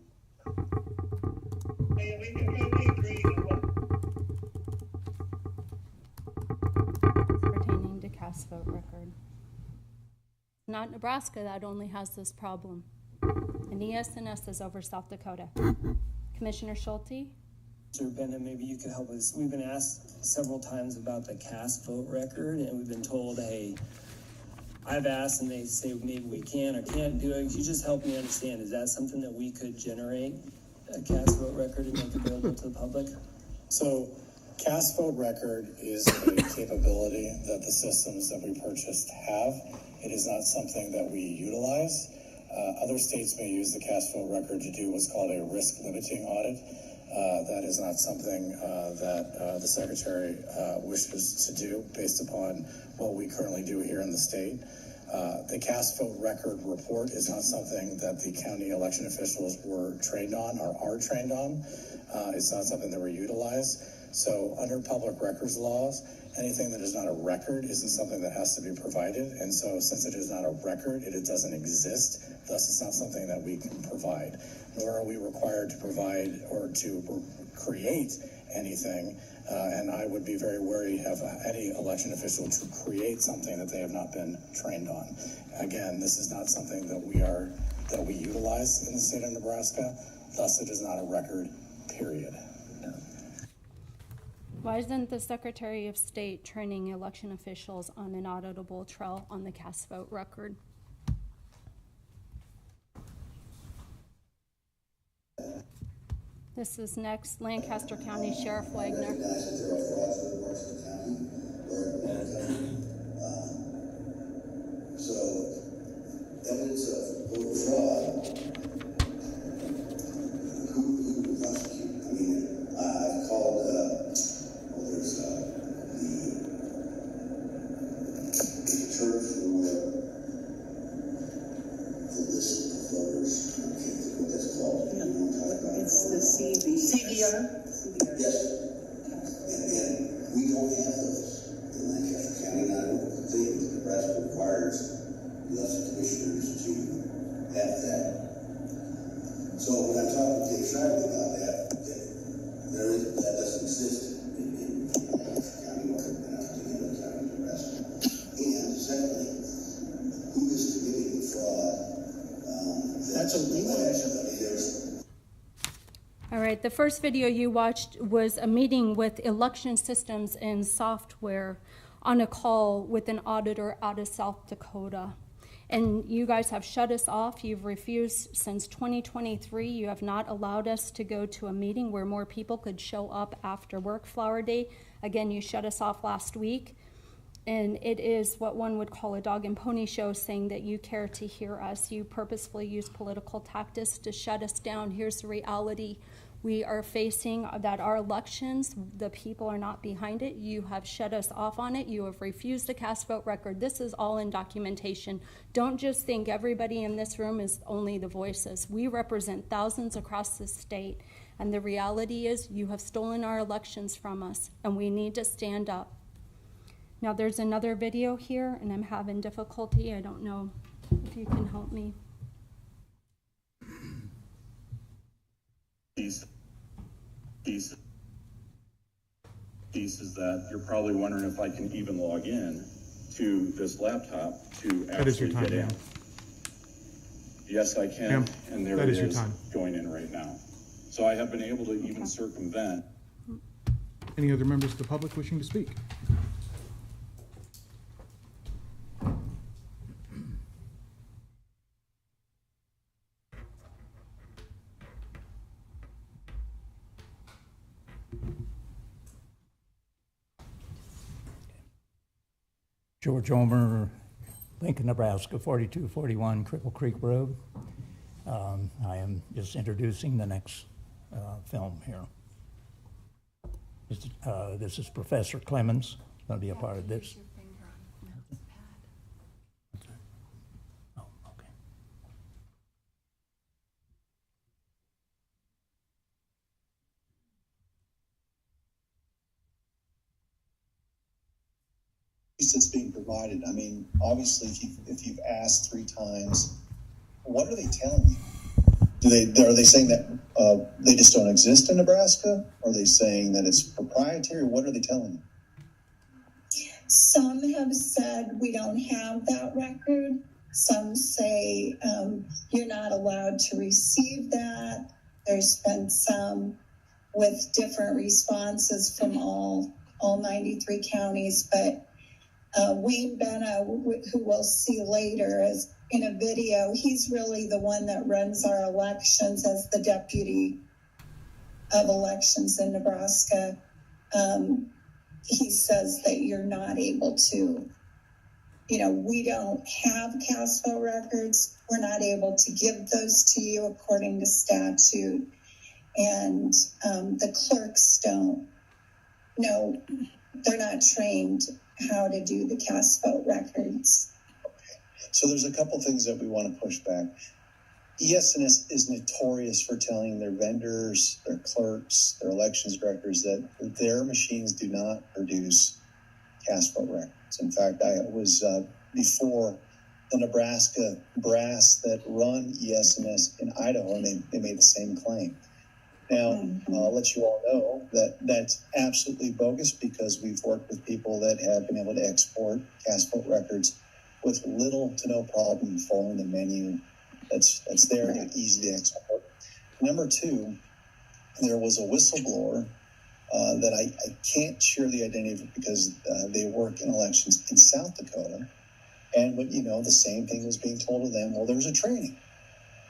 Pertaining to cast vote record. Not Nebraska that only has this problem. And ES&S is over South Dakota. Commissioner Schulte? Mr. Bennett, maybe you could help us. We've been asked several times about the cast vote record, and we've been told, hey, I've asked, and they say maybe we can or can't do it. Could you just help me understand, is that something that we could generate, a cast vote record, and make available to the public? So, cast vote record is a capability that the systems that we purchased have. It is not something that we utilize. Other states may use the cast vote record to do what's called a risk limiting audit. That is not something that the Secretary wishes to do based upon what we currently do here in the state. The cast vote record report is not something that the county election officials were trained on or are trained on. It's not something that we utilize. So under public records laws, anything that is not a record isn't something that has to be provided. And so since it is not a record, it doesn't exist. Thus, it's not something that we can provide. Nor are we required to provide or to create anything. And I would be very wary of any election official to create something that they have not been trained on. Again, this is not something that we utilize in the state of Nebraska. Thus, it is not a record, period. Why isn't the Secretary of State training election officials on an auditable trail on the cast vote record? This is next, Lancaster County Sheriff Wagner. So, evidence of voter fraud, who would prosecute? I mean, I've called, there's the church for the list of voters. I can't think what that's called. You know what I'm talking about? It's the CBR. Yes. And we don't have those in Lancaster County. And I don't think Nebraska requires election commissioners to have that. So when I'm talking to Dave Shriver about that that doesn't exist in Lancaster County or in any other county in Nebraska. And secondly, who is committing the fraud? That's a legal issue. All right, the first video you watched was a meeting with election systems and software on a call with an auditor out of South Dakota. And you guys have shut us off. You've refused since 2023. You have not allowed us to go to a meeting where more people could show up after work Flower Day. Again, you shut us off last week. And it is what one would call a dog and pony show, saying that you care to hear us. You purposefully use political tactics to shut us down. Here's the reality. We are facing that our elections, the people are not behind it. You have shut us off on it. You have refused the cast vote record. This is all in documentation. Don't just think everybody in this room is only the voices. We represent thousands across the state. And the reality is you have stolen our elections from us, and we need to stand up. Now there's another video here, and I'm having difficulty. I don't know if you can help me. Piece is that you're probably wondering if I can even log in to this laptop to actually get in. Yes, I can, and there it is going in right now. So I have been able to even circumvent. Any other members of the public wishing to speak? George Omer, Lincoln, Nebraska, 4241 Cripple Creek Road. I am just introducing the next film here. This is Professor Clemens, going to be a part of this. Oh, okay. That's being provided. I mean, obviously, if you've asked 3 times, what are they telling you? Are they saying that they just don't exist in Nebraska? Are they saying that it's proprietary? What are they telling you? Some have said we don't have that record. Some say you're not allowed to receive that. There's been some with different responses from all 93 counties, but Wayne Benna, who we'll see later, is in a video. He's really the one that runs our elections as the deputy of elections in Nebraska. He says that you're not able to, we don't have cast vote records. We're not able to give those to you according to statute. And the clerks don't know, they're not trained how to do the cast vote records. So there's a couple things that we want to push back. ES&S is notorious for telling their vendors, their clerks, their elections directors that their machines do not produce cast vote records. In fact, I was before the Nebraska brass that run ES&S in Idaho, and they made the same claim. Now, I'll let you all know that that's absolutely bogus, because we've worked with people that have been able to export cast vote records with little to no problem following the menu that's there and easy to export. Number two, there was a whistleblower that I can't share the identity of because they work in elections in South Dakota. And what the same thing was being told to them, well, there's a training.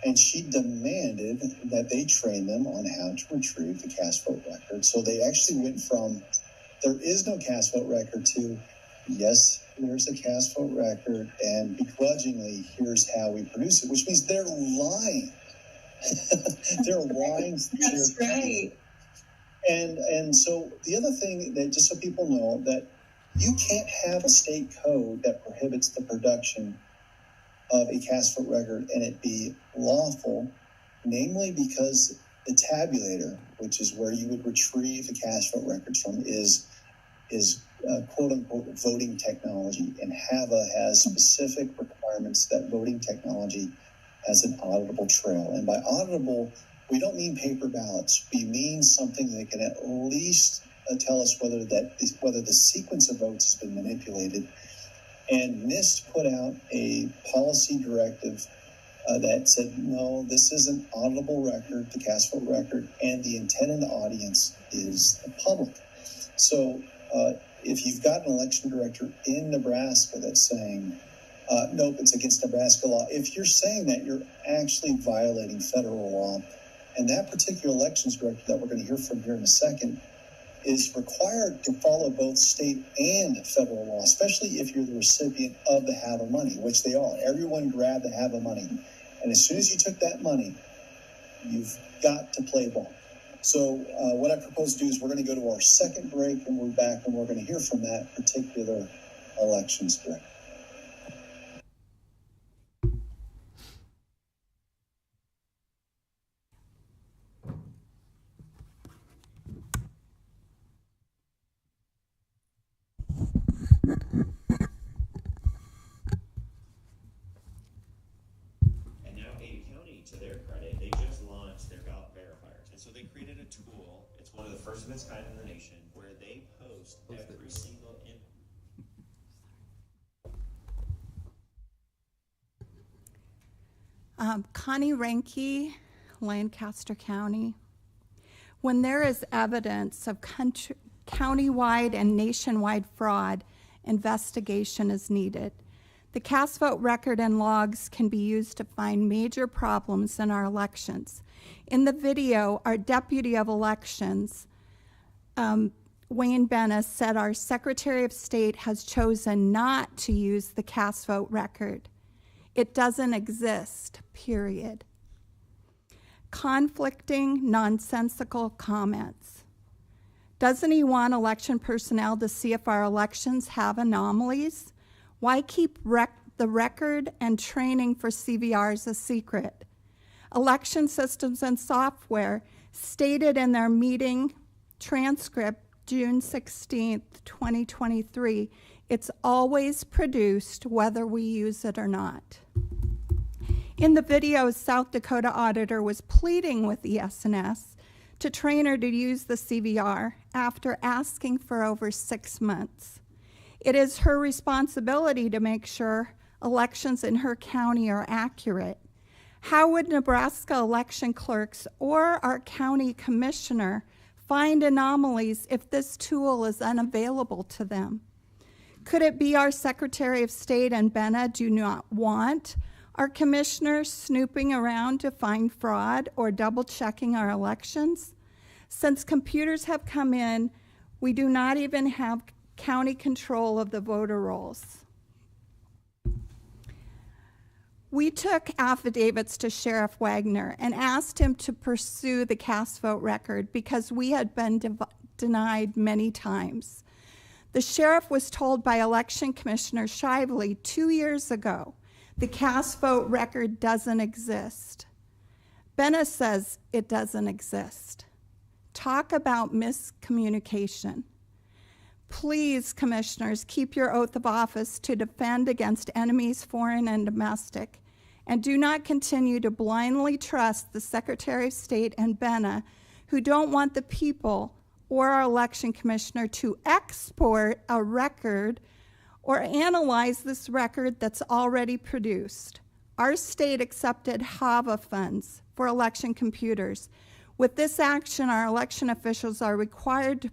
And she demanded that they train them on how to retrieve the cast vote record. So they actually went from there is no cast vote record to yes, there's a cast vote record, and begrudgingly, here's how we produce it, which means they're lying. They're lying. That's right. And so the other thing that, just so people know, that you can't have a state code that prohibits the production of a cast vote record and it be lawful, namely because the tabulator, which is where you would retrieve the cast vote records from, is quote unquote voting technology, and HAVA has specific requirements that voting technology has an auditable trail. And by auditable, we don't mean paper ballots. We mean something that can at least tell us whether the sequence of votes has been manipulated. And NIST put out a policy directive that said, no, this is an auditable record, the cast vote record, and the intended audience is the public. So if you've got an election director in Nebraska that's saying, nope, it's against Nebraska law, if you're saying that, you're actually violating federal law. And that particular elections director that we're going to hear from here in a second is required to follow both state and federal law, especially if you're the recipient of the HAVA money, which they are. Everyone grabbed the HAVA money. And as soon as you took that money, you've got to play ball. So what I propose to do is we're going to go to our second break, and we're back, and we're going to hear from that particular elections director. And now Ada County, to their credit, they just launched their ballot verifiers. And so they created a tool. It's one of the first of its kind in the nation, where they post every single Connie Renke, Lancaster County. When there is evidence of countywide and nationwide fraud, investigation is needed. The cast vote record and logs can be used to find major problems in our elections. In the video, our Deputy of Elections, Wayne Bennis, said our Secretary of State has chosen not to use the cast vote record. It doesn't exist, period. Conflicting, nonsensical comments. Doesn't he want election personnel to see if our elections have anomalies? Why keep the record and training for CVRs a secret? Election Systems and Software stated in their meeting transcript, June 16th, 2023, it's always produced whether we use it or not. In the video, South Dakota auditor was pleading with ES&S to train her to use the CVR after asking for over 6 months. It is her responsibility to make sure elections in her county are accurate. How would Nebraska election clerks or our county commissioner find anomalies if this tool is unavailable to them? Could it be our Secretary of State and Benna do not want our commissioners snooping around to find fraud or double checking our elections? Since computers have come in, we do not even have county control of the voter rolls. We took affidavits to Sheriff Wagner and asked him to pursue the cast vote record because we had been denied many times. The sheriff was told by Election Commissioner Shively 2 years ago The cast vote record doesn't exist. Benna says it doesn't exist. Talk about miscommunication. Please, commissioners, keep your oath of office to defend against enemies, foreign and domestic, and do not continue to blindly trust the Secretary of State and Benna, who don't want the people or our election commissioner to export a record or analyze this record that's already produced. Our state accepted HAVA funds for election computers. With this action, our election officials are required to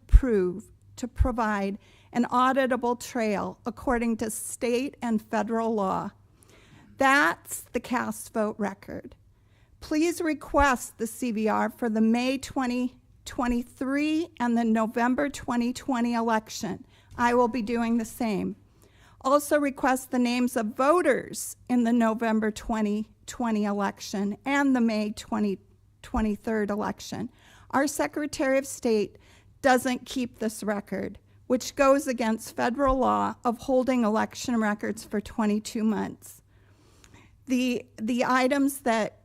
provide an auditable trail according to state and federal law. That's the cast vote record. Please request the CVR for the May 2023 and the November 2020 election. I will be doing the same. Also request the names of voters in the November 2020 election and the May 2023 election. Our Secretary of State doesn't keep this record, which goes against federal law of holding election records for 22 months. The items that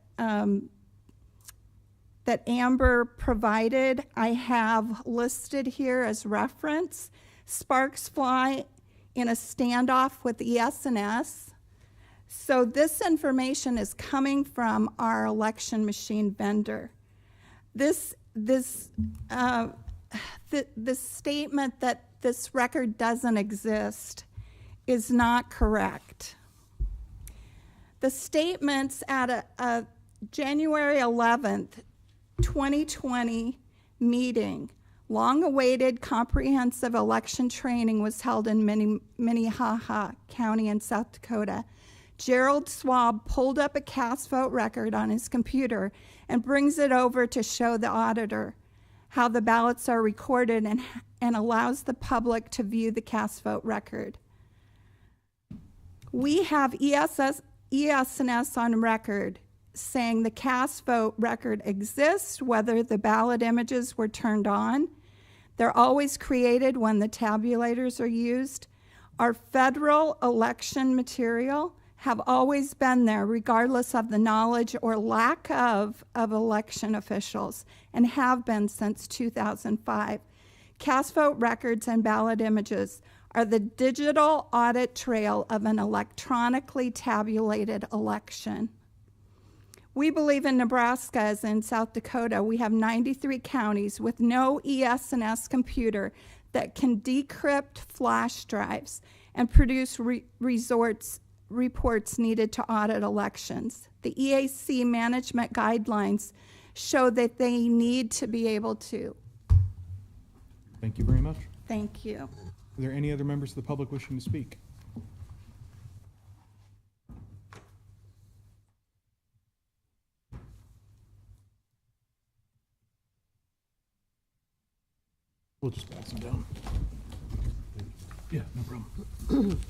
that Amber provided, I have listed here as reference. Sparks fly in a standoff with ES&S. So this information is coming from our election machine vendor. This statement that this record doesn't exist is not correct. The statements at a January 11th, 2020 meeting, long-awaited comprehensive election training was held in Minnehaha County in South Dakota. Gerald Schwab pulled up a cast vote record on his computer and brings it over to show the auditor how the ballots are recorded and allows the public to view the cast vote record. We have ES&S on record saying the cast vote record exists, whether the ballot images were turned on. They're always created when the tabulators are used. Our federal election material have always been there, regardless of the knowledge or lack of election officials, and have been since 2005. Cast vote records and ballot images are the digital audit trail of an electronically tabulated election. We believe in Nebraska, as in South Dakota, we have 93 counties with no ES&S computer that can decrypt flash drives and produce reports needed to audit elections. The EAC management guidelines show that they need to be able to. Thank you very much. Thank you. Are there any other members of the public wishing to speak? We'll just pass them down. Yeah, no problem.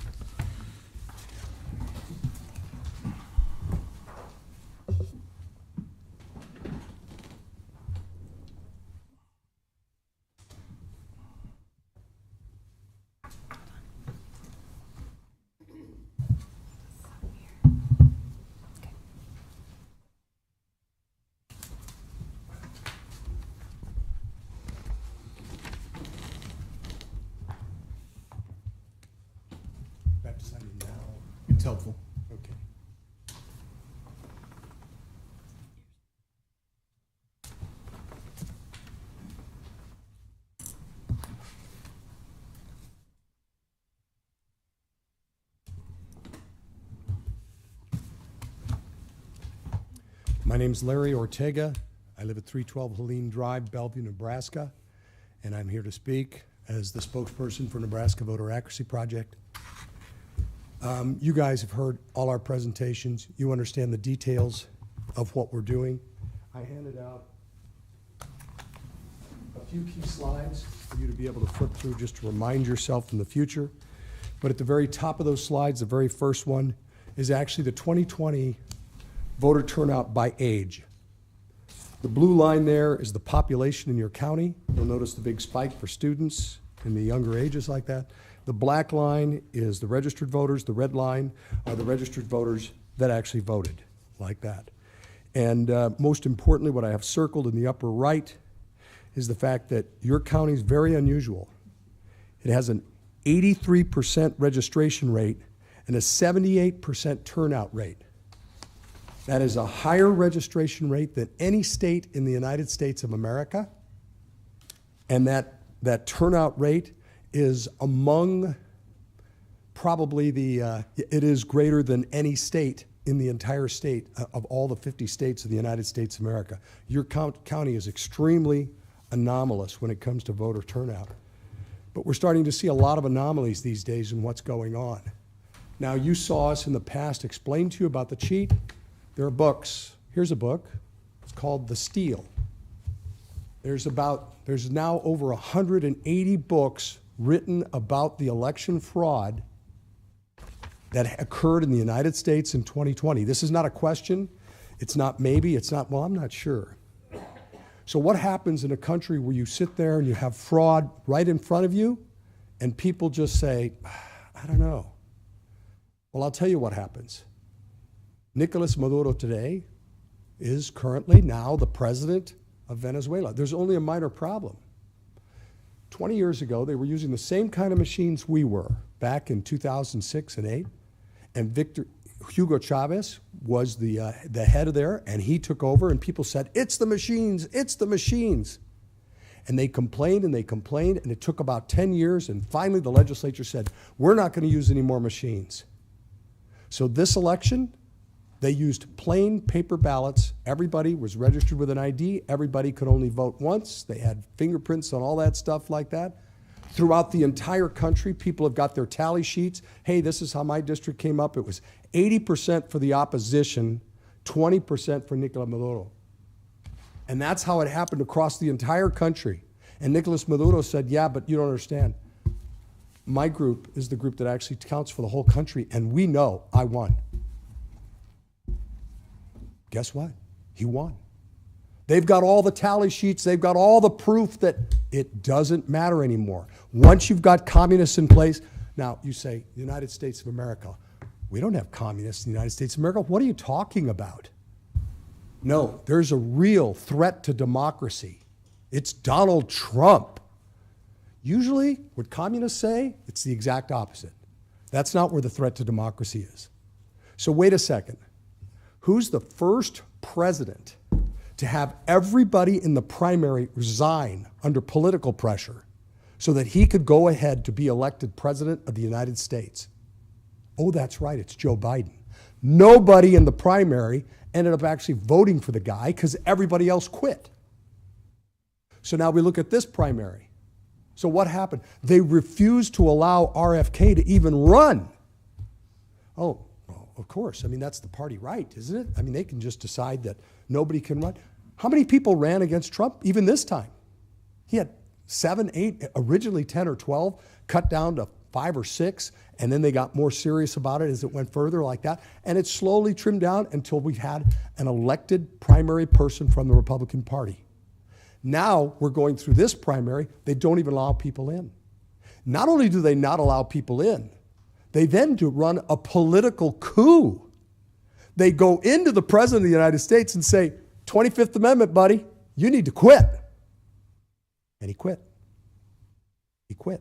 It's helpful. Okay. My name's Larry Ortega. I live at 312 Helene Drive, Bellevue, Nebraska, and I'm here to speak as the spokesperson for Nebraska Voter Accuracy Project. You guys have heard all our presentations. You understand the details of what we're doing. I handed out a few key slides for you to be able to flip through just to remind yourself in the future. But at the very top of those slides, the very first one is actually the 2020 voter turnout by age. The blue line there is the population in your county. You'll notice the big spike for students in the younger ages like that. The black line is the registered voters. The red line are the registered voters that actually voted like that. And most importantly, what I have circled in the upper right is the fact that your county is very unusual. It has an 83% registration rate and a 78% turnout rate. That is a higher registration rate than any state in the United States of America. And that turnout rate is among probably it is greater than any state in the entire state of all the 50 states of the United States of America. Your county is extremely anomalous when it comes to voter turnout. But we're starting to see a lot of anomalies these days in what's going on. Now, you saw us in the past explain to you about the cheat. There are books. Here's a book. It's called The Steal. There's now over 180 books written about the election fraud that occurred in the United States in 2020. This is not a question. It's not maybe. It's not, well, I'm not sure. So what happens in a country where you sit there and you have fraud right in front of you and people just say, I don't know. Well, I'll tell you what happens. Nicolas Maduro today is currently now the president of Venezuela. There's only a minor problem. 20 years ago, they were using the same kind of machines we were back in 2006 and 8. And Hugo Chavez was the head of there, and he took over, and people said, it's the machines, it's the machines. And they complained, and it took about 10 years, and finally the legislature said, we're not going to use any more machines. So this election, they used plain paper ballots. Everybody was registered with an ID. Everybody could only vote once. They had fingerprints on all that stuff like that. Throughout the entire country, people have got their tally sheets. Hey, this is how my district came up. It was 80% for the opposition, 20% for Nicolas Maduro. And that's how it happened across the entire country. And Nicolas Maduro said, yeah, but you don't understand. My group is the group that actually counts for the whole country, and we know I won. Guess what? He won. They've got all the tally sheets. They've got all the proof that it doesn't matter anymore. Once you've got communists in place, now you say, the United States of America. We don't have communists in the United States of America. What are you talking about? No, there's a real threat to democracy. It's Donald Trump. Usually, what communists say, it's the exact opposite. That's not where the threat to democracy is. So wait a second. Who's the first president to have everybody in the primary resign under political pressure so that he could go ahead to be elected president of the United States? Oh, that's right, it's Joe Biden. Nobody in the primary ended up actually voting for the guy because everybody else quit. So now we look at this primary. So what happened? They refused to allow RFK to even run. Oh, well, of course. I mean, that's the party right, isn't it? I mean, they can just decide that nobody can run. How many people ran against Trump even this time? He had 7, 8, originally 10 or 12, cut down to 5 or 6, and then they got more serious about it as it went further like that. And it slowly trimmed down until we had an elected primary person from the Republican Party. Now we're going through this primary, they don't even allow people in. Not only do they not allow people in, they then do run a political coup. They go into the President of the United States and say, 25th Amendment, buddy, you need to quit. And he quit. He quit.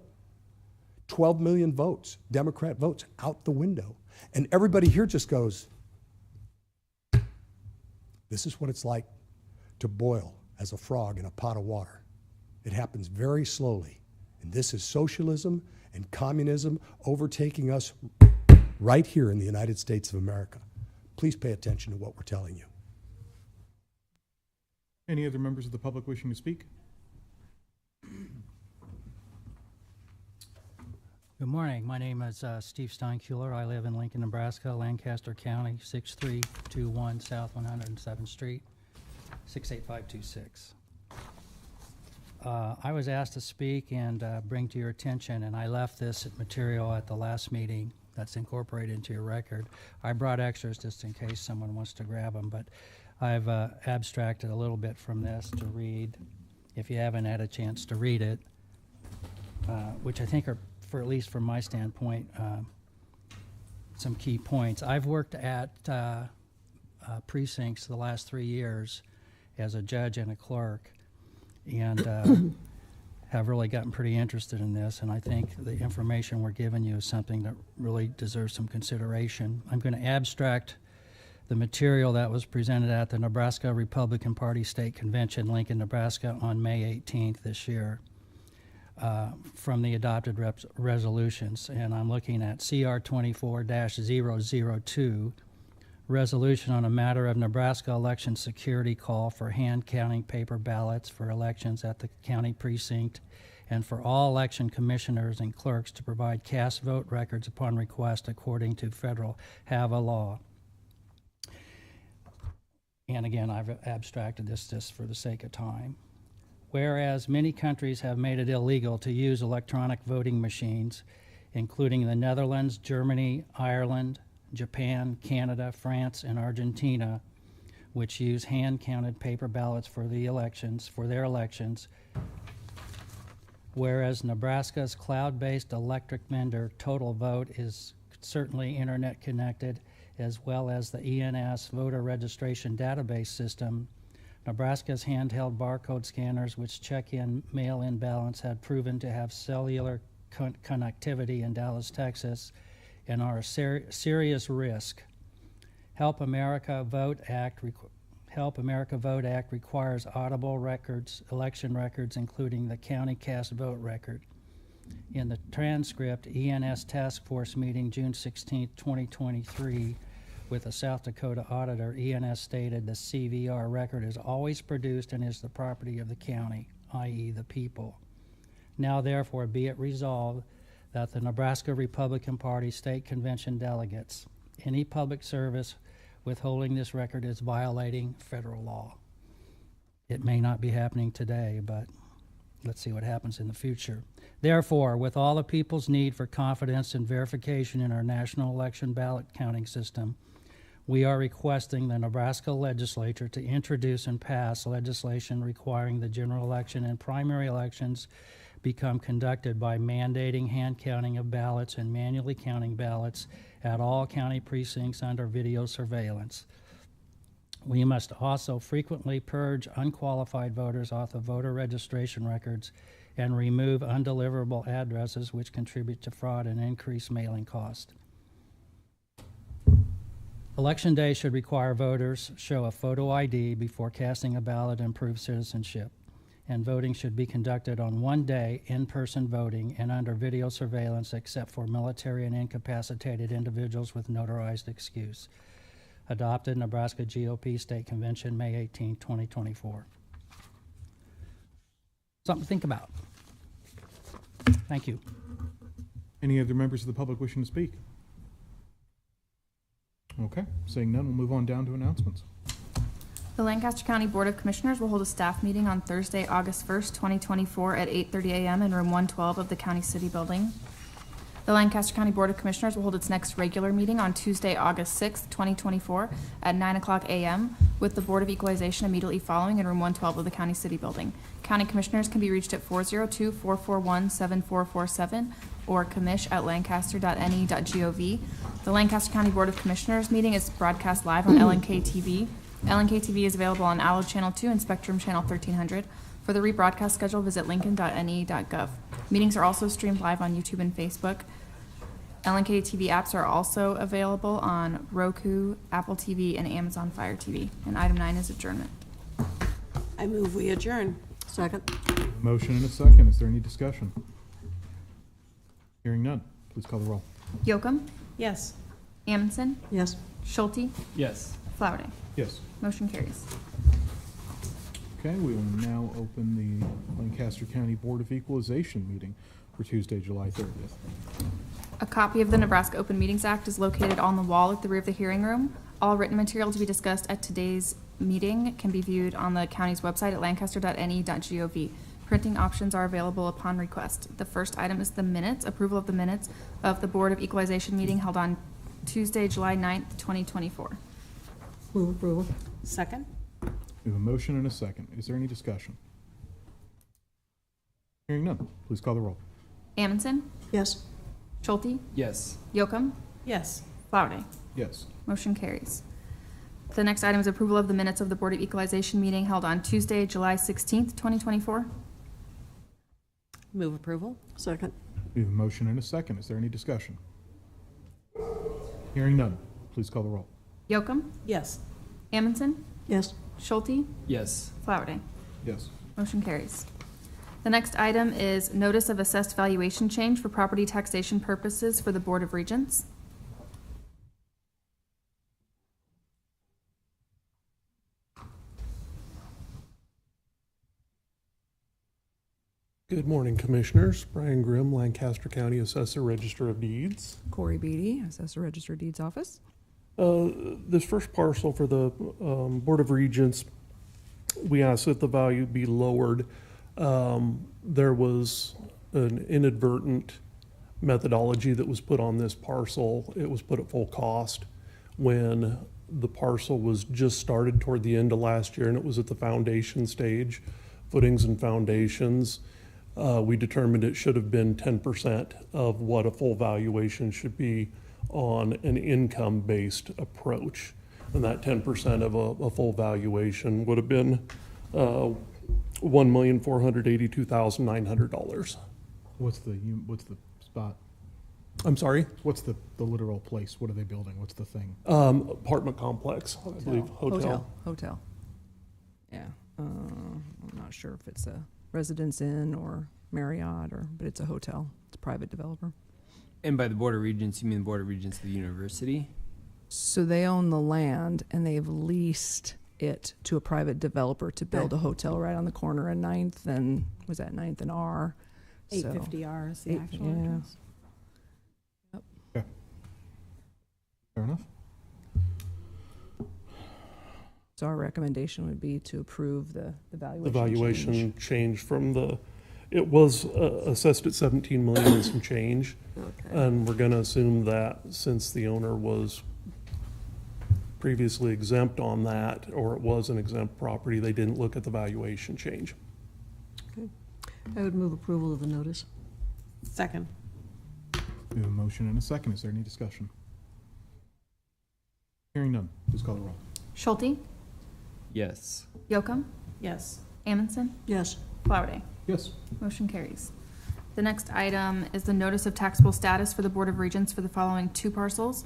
12 million votes, Democrat votes, out the window. And everybody here just goes, this is what it's like to boil as a frog in a pot of water. It happens very slowly. And this is socialism and communism overtaking us right here in the United States of America. Please pay attention to what we're telling you. Any other members of the public wishing to speak? Good morning. My name is Steve Steinkuhler. I live in Lincoln, Nebraska, Lancaster County, 6321 South 107th Street, 68526. I was asked to speak and bring to your attention, and I left this material at the last meeting that's incorporated into your record. I brought extras just in case someone wants to grab them, but I've abstracted a little bit from this to read, if you haven't had a chance to read it, which I think are, for at least from my standpoint, some key points. I've worked at precincts the last 3 years as a judge and a clerk, and have really gotten pretty interested in this, and I think the information we're giving you is something that really deserves some consideration. I'm going to abstract the material that was presented at the Nebraska Republican Party State Convention, Lincoln, Nebraska, on May 18th this year, from the adopted resolutions. And I'm looking at CR 24-002, resolution on a matter of Nebraska election security call for hand counting paper ballots for elections at the county precinct and for all election commissioners and clerks to provide cast vote records upon request according to federal HAVA law. And again, I've abstracted this just for the sake of time. Whereas many countries have made it illegal to use electronic voting machines, including the Netherlands, Germany, Ireland, Japan, Canada, France, and Argentina, which use hand-counted paper ballots for their elections, whereas Nebraska's cloud-based electric vendor Total Vote is certainly internet connected, as well as the ENS voter registration database system. Nebraska's handheld barcode scanners, which check in mail-in ballots, had proven to have cellular connectivity in Dallas, Texas, and are a serious risk. Help America Vote Act requires audible records, election records, including the county cast vote record. In the transcript, ENS Task Force meeting June 16, 2023, with a South Dakota auditor, ENS stated the CVR record is always produced and is the property of the county, i.e. the people. Now therefore be it resolved that the Nebraska Republican Party State Convention delegates, any public service withholding this record is violating federal law. It may not be happening today, but let's see what happens in the future. Therefore, with all the people's need for confidence and verification in our national election ballot counting system, we are requesting the Nebraska legislature to introduce and pass legislation requiring the general election and primary elections become conducted by mandating hand counting of ballots and manually counting ballots at all county precincts under video surveillance. We must also frequently purge unqualified voters off of voter registration records and remove undeliverable addresses which contribute to fraud and increase mailing cost. Election day should require voters show a photo ID before casting a ballot and prove citizenship. And voting should be conducted on one day, in-person voting, and under video surveillance except for military and incapacitated individuals with notarized excuse. Adopted Nebraska GOP State Convention, May 18, 2024. Something to think about. Thank you. Any other members of the public wishing to speak? Okay, seeing none, we'll move on down to announcements. The Lancaster County Board of Commissioners will hold a staff meeting on Thursday, August 1st, 2024 at 8:30 a.m. in room 112 of the County City Building. The Lancaster County Board of Commissioners will hold its next regular meeting on Tuesday, August 6th, 2024 at 9 o'clock a.m. with the Board of Equalization immediately following in room 112 of the County City Building. County Commissioners can be reached at 402-441-7447 or commish@lancaster.ne.gov. The Lancaster County Board of Commissioners meeting is broadcast live on LNK TV. LNK TV is available on Allo Channel 2 and Spectrum Channel 1300. For the rebroadcast schedule, visit lincoln.ne.gov. Meetings are also streamed live on YouTube and Facebook. LNK TV apps are also available on Roku, Apple TV, and Amazon Fire TV. And item 9 is adjournment. I move we adjourn. Second. Motion and a second. Is there any discussion? Hearing none. Please call the roll. Yocum, Yes. Amundson, Yes. Schulte, Yes. Flowerday. Yes. Motion carries. Okay, we will now open the Lancaster County Board of Equalization meeting for Tuesday, July 30th. A copy of the Nebraska Open Meetings Act is located on the wall at the rear of the hearing room. All written material to be discussed at today's meeting can be viewed on the county's website at lancaster.ne.gov. Printing options are available upon request. The first item is the minutes, approval of the minutes of the Board of Equalization meeting held on Tuesday, July 9th, 2024. Move approval. Second? We have a motion and a second. Is there any discussion? Hearing none. Please call the roll. Amundson, Yes. Schulte, Yes. Yocum, Yes. Flowerday. Yes. Motion carries. The next item is approval of the minutes of the Board of Equalization meeting held on Tuesday, July 16th, 2024. Move approval? Second. We have a motion and a second. Is there any discussion? Hearing none. Please call the roll. Yocum, Yes. Amundson, Yes. Schulte, Yes. Flowerday. Yes. Motion carries. The next item is notice of assessed valuation change for property taxation purposes for the Board of Regents. Good morning, Commissioners. Brian Grimm, Lancaster County Assessor, Register of Deeds. Corey Beatty, Assessor Register Deeds Office. This first parcel for the Board of Regents, we asked that the value be lowered. There was an inadvertent methodology that was put on this parcel. It was put at full cost when the parcel was just started toward the end of last year, and it was at the foundation stage, footings and foundations. We determined it should have been 10% of what a full valuation should be on an income-based approach. And that 10% of a full valuation would have been $1,482,900. What's the spot? I'm sorry? What's the literal place? What are they building? What's the thing? Apartment complex, I believe, hotel. Hotel. Yeah. I'm not sure if it's a Residence Inn or Marriott, but it's a hotel. It's a private developer. And by the Board of Regents, you mean the Board of Regents of the university? So they own the land and they've leased it to a private developer to build a hotel right on the corner of 9th and, was that 9th and R? 850R is the actual address. Okay. Fair enough. So our recommendation would be to approve the valuation. The valuation change from it was assessed at 17 million and some change. Okay. And we're gonna assume that since the owner was previously exempt on that, or it was an exempt property, they didn't look at the valuation change. Okay. I would move approval of the notice. Second. We have a motion and a second. Is there any discussion? Hearing none. Please call the roll. Schulte, Yes. Yocum, Yes. Amundson, Yes. Flowerday. Yes. Motion carries. The next item is the notice of taxable status for the Board of Regents for the following two parcels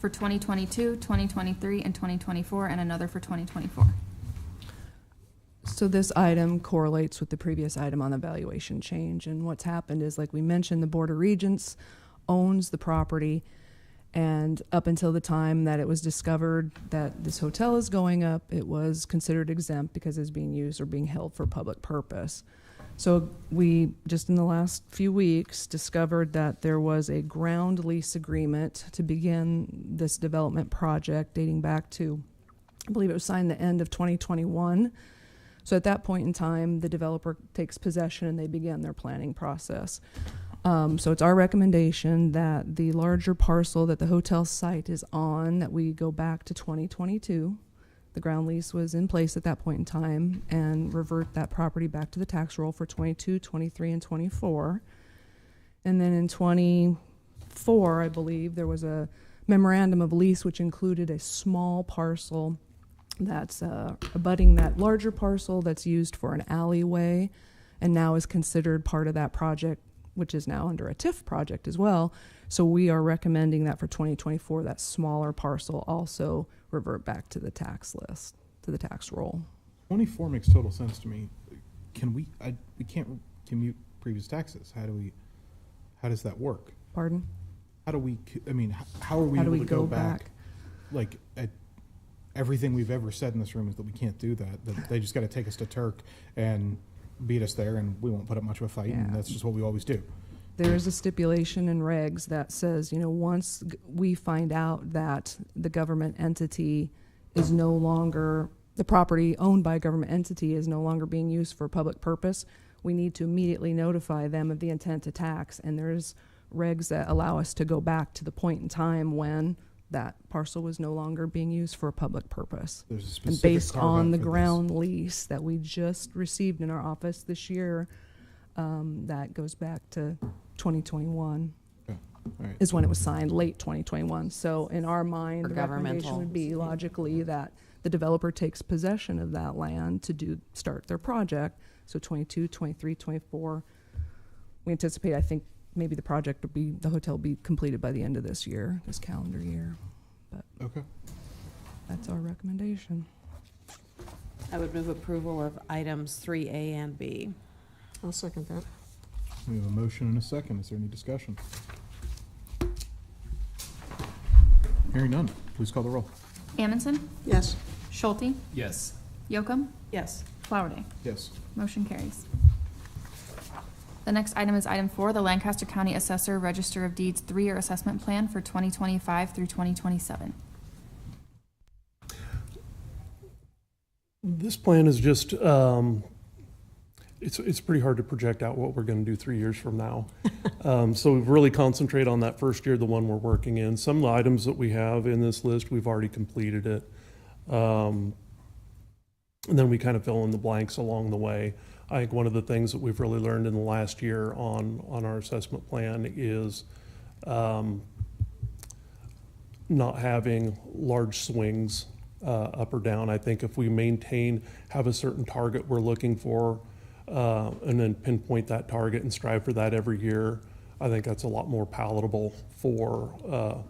for 2022, 2023, and 2024, and another for 2024. So this item correlates with the previous item on the valuation change. And what's happened is, like we mentioned, the Board of Regents owns the property. And up until the time that it was discovered that this hotel is going up, it was considered exempt because it's being used or being held for public purpose. So we, just in the last few weeks, discovered that there was a ground lease agreement to begin this development project dating back to, I believe it was signed the end of 2021. So at that point in time, the developer takes possession and they begin their planning process. So it's our recommendation that the larger parcel that the hotel site is on, that we go back to 2022. The ground lease was in place at that point in time, and revert that property back to the tax roll for 22, 23, and 24. And then in 24, I believe, there was a memorandum of lease which included a small parcel that's abutting that larger parcel that's used for an alleyway and now is considered part of that project, which is now under a TIF project as well. So we are recommending that for 2024, that smaller parcel also revert back to the tax list, to the tax roll. 24 makes total sense to me. We can't commute previous taxes. How does that work? Pardon? How are we able to go back? Like, everything we've ever said in this room is that we can't do that. That they just got to take us to Turk and beat us there, and we won't put up much of a fight, and that's just what we always do. There is a stipulation in regs that says, once we find out that the government entity is no longer, the property owned by a government entity is no longer being used for public purpose, we need to immediately notify them of the intent to tax. And there's regs that allow us to go back to the point in time when that parcel was no longer being used for a public purpose. There's a specific and based carve-out on the for ground lease that we just received in our office this year, that goes back to 2021. Yeah. right. is when it was signed, late 2021. So in our mind, For the recommendation governmental. would be logically that the developer takes possession of that land to start their project. So 22, 23, 24. We anticipate, I think, maybe the hotel will be completed by the end of this year, this calendar year. But Okay. that's our recommendation. I would move approval of items 3A and B. I'll second that. We have a motion and a second. Is there any discussion? Hearing none, please call the roll. Amundson, Yes. Schulte, Yes. Yocum, Yes. Flowerday. Yes. Motion carries. The next item is item 4, the Lancaster County Assessor Register of Deeds 3-year assessment plan for 2025 through 2027. This plan is just, it's pretty hard to project out what we're going to do 3 years from now. So we've really concentrated on that first year, the one we're working in. Some of the items that we have in this list, we've already completed it. And then we kind of fill in the blanks along the way. I think one of the things that we've really learned in the last year on our assessment plan is not having large swings up or down. I think if we have a certain target we're looking for, and then pinpoint that target and strive for that every year, I think that's a lot more palatable for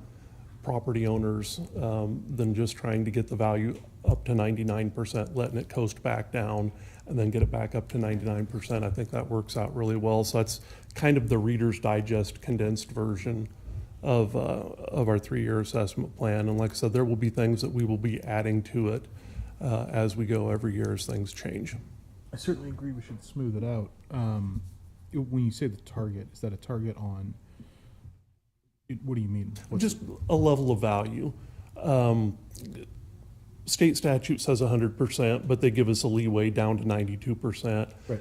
property owners than just trying to get the value up to 99%, letting it coast back down, and then get it back up to 99%. I think that works out really well. So that's kind of the Reader's Digest condensed version of our 3-year assessment plan. And like I said, there will be things that we will be adding to it as we go every year as things change. I certainly agree we should smooth it out. When you say the target, is that a target on, what do you mean? Just a level of value. State statute says 100%, but they give us a leeway down to 92%. Right.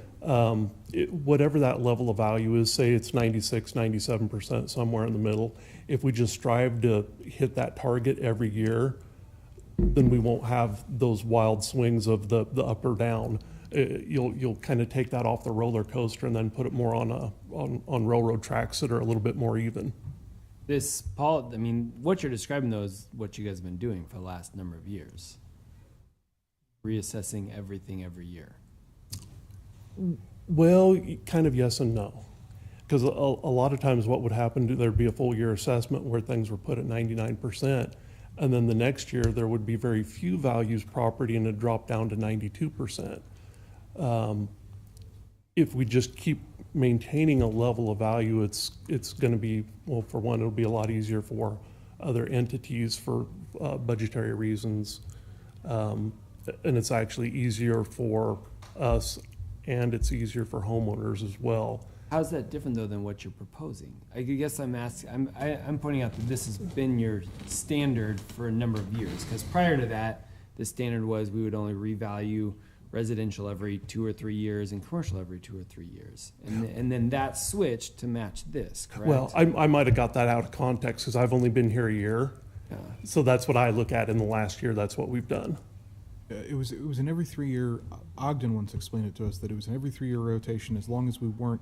Whatever that level of value is, say it's 96, 97%, somewhere in the middle. If we just strive to hit that target every year, then we won't have those wild swings of the up or down. You'll kind of take that off the roller coaster and then put it more on railroad tracks that are a little bit more even. This, Paul, I mean, what you're describing though is what you guys have been doing for the last number of years. Reassessing everything every year. Well, kind of yes and no. Because a lot of times what would happen, there'd be a full year assessment where things were put at 99%, and then the next year there would be very few values property and it'd drop down to 92%. If we just keep maintaining a level of value, it's going to be, well, for one, it'll be a lot easier for other entities for budgetary reasons. And it's actually easier for us, and it's easier for homeowners as well. How's that different though than what you're proposing? I guess I'm asking, I'm pointing out that this has been your standard for a number of years, because prior to that, the standard was we would only revalue residential every 2 or 3 years and commercial every 2 or 3 years. And then that switched to match this, correct? Well, I might have got that out of context because I've only been here a year. So that's what I look at in the last year. That's what we've done. It was an every 3-year, Ogden once explained it to us, that it was an every 3-year rotation as long as we weren't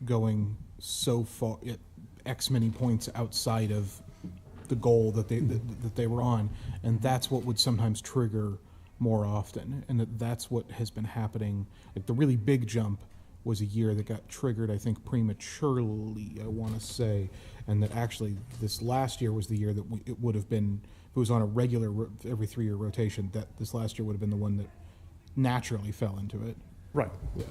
going so far, X many points outside of the goal that they were on. And that's what would sometimes trigger more often, and that's what has been happening. Like the really big jump was a year that got triggered, I think, prematurely, I want to say, and that actually this last year was the year that it would have been, if it was on a regular every 3-year rotation, that this last year would have been the one that naturally fell into it. Right. Yeah.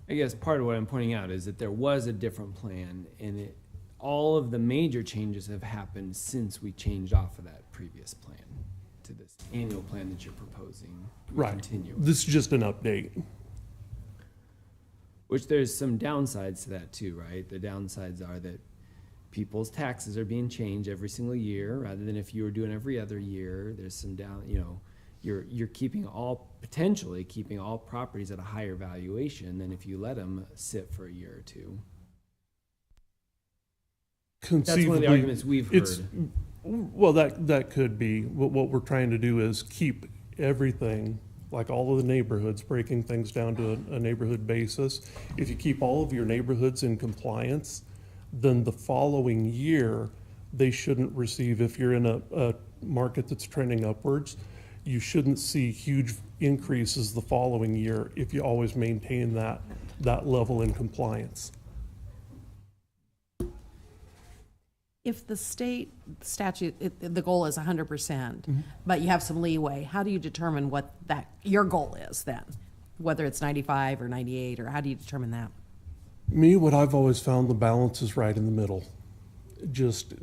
I guess part of what I'm pointing out is that there was a different plan, and all of the major changes have happened since we changed off of that previous plan to this annual plan that you're proposing. Right. Continue. This is just an update. Which there's some downsides to that too, right? The downsides are that people's taxes are being changed every single year rather than if you were doing every other year. There's some you're potentially keeping all properties at a higher valuation than if you let them sit for a year or two. That's one of the arguments we've heard. Well, that could be. What we're trying to do is keep everything, like all of the neighborhoods, breaking things down to a neighborhood basis. If you keep all of your neighborhoods in compliance, then the following year, they shouldn't receive, if you're in a market that's trending upwards, you shouldn't see huge increases the following year if you always maintain that level in compliance. If the state statute, the goal is 100%, but you have some leeway, how do you determine what your goal is then? Whether it's 95 or 98, or how do you determine that? Me, what I've always found, the balance is right in the middle. Just,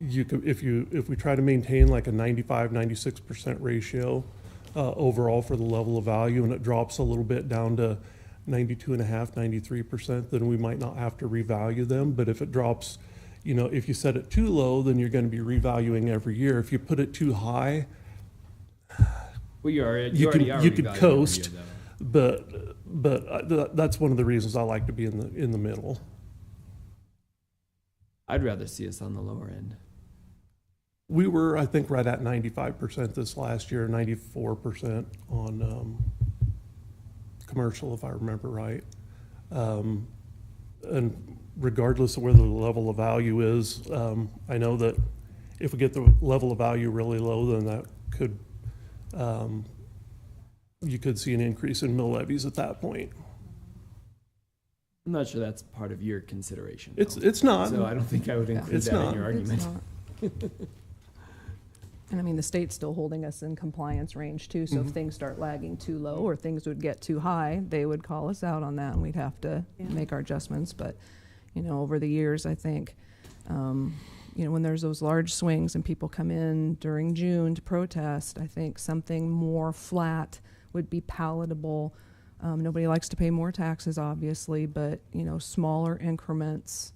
if we try to maintain like a 95, 96% ratio overall for the level of value, and it drops a little bit down to 92.5%, 93%, then we might not have to revalue them. But if it drops, if you set it too low, then you're going to be revaluing every year. If you put it too high, Well, you you already are could revaluing coast, every year, but that's one of the reasons I like to be in the middle. I'd rather see us on the lower end. We were, I think, right at 95% this last year, 94% on commercial, if I remember right. And regardless of where the level of value is, I know that if we get the level of value really low, then that could, you could see an increase in mill levies at that point. I'm not sure that's part of your consideration. It's not. So I don't think I would include It's that not. in your argument. And I mean, the state's still holding us in compliance range too, so if things start lagging too low or things would get too high, they would call us out on that and we'd have to make our adjustments. But, over the years, I think, when there's those large swings and people come in during June to protest, I think something more flat would be palatable. Nobody likes to pay more taxes, obviously, but, smaller increments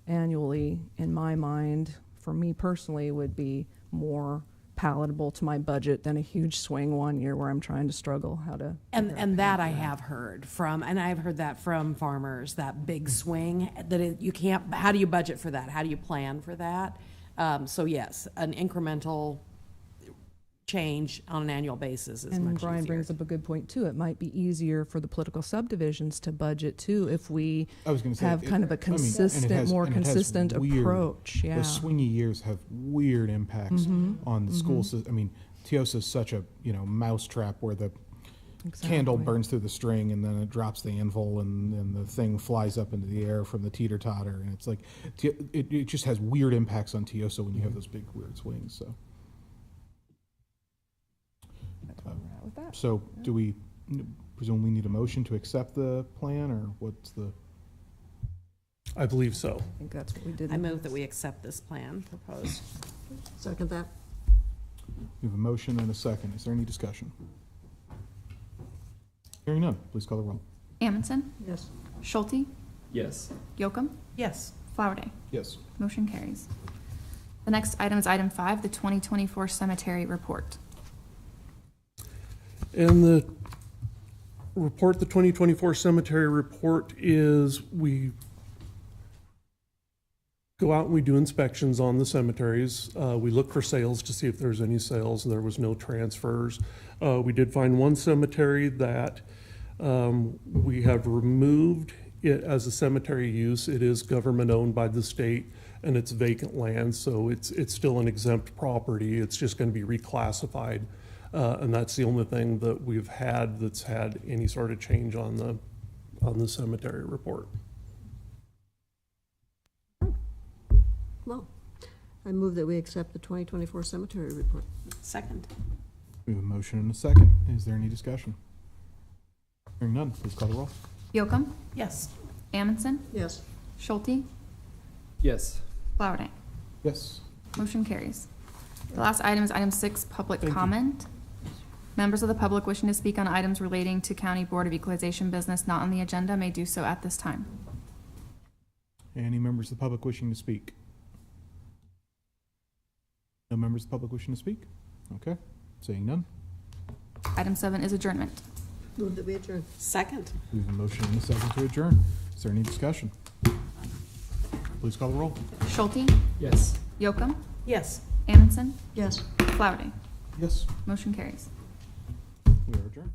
annually, in my mind, for me personally, would be more palatable to my budget than a huge swing one year where I'm trying to struggle how to. And that I have heard from, and I've heard that from farmers, that big swing, that you can't, how do you budget for that? How do you plan for that? So yes, an incremental change on an annual basis is much And easier. Brian brings up a good point too. It might be easier for the political subdivisions to budget too if we I was gonna say, have kind of a and it consistent, has consistent weird- approach. Yeah. Those swingy years have weird impacts on the school system. I mean, TIOSA is such a, mousetrap where the candle burns through the string and then it drops the anvil and the thing flies up into the air from the teeter-totter. And it's like, it just has weird impacts on TIOSA when you have those big weird swings, so. That's where we're at with that. So do we presume we need a motion to accept the plan, or what's the? I believe so. I think that's what we did. I move that we accept this plan proposed. Second that. We have a motion and a second. Is there any discussion? Hearing none, please call the roll. Amundson, Yes. Schulte, Yes. Yocum, Yes. Flowerday. Yes. Motion carries. The next item is item 5, the 2024 cemetery report. And the report, the 2024 cemetery report, is we go out and we do inspections on the cemeteries. We look for sales to see if there's any sales. There was no transfers. We did find one cemetery that we have removed it as a cemetery use. It is government owned by the state and it's vacant land, so it's still an exempt property. It's just going to be reclassified. And that's the only thing that we've had that's had any sort of change on the cemetery report. Well, I move that we accept the 2024 cemetery report. Second. We have a motion and a second. Is there any discussion? Hearing none, please call the roll. Yocum, Yes. Amundson, Yes. Schulte, Yes. Flowerday. Yes. Motion carries. The last item is item 6, public Thank you. comment. Members of the public wishing to speak on items relating to County Board of Equalization business not on the agenda may do so at this time. Any members of the public wishing to speak? No members of the public wishing to speak? Okay, seeing none. Item 7 is adjournment. Move that we adjourn. Second. We have a motion and a second to adjourn. Is there any discussion? Please call the roll. Schulte, Yes. Yocum, Yes. Amundson, Yes. Flowerday. Yes. Motion carries. We are adjourned.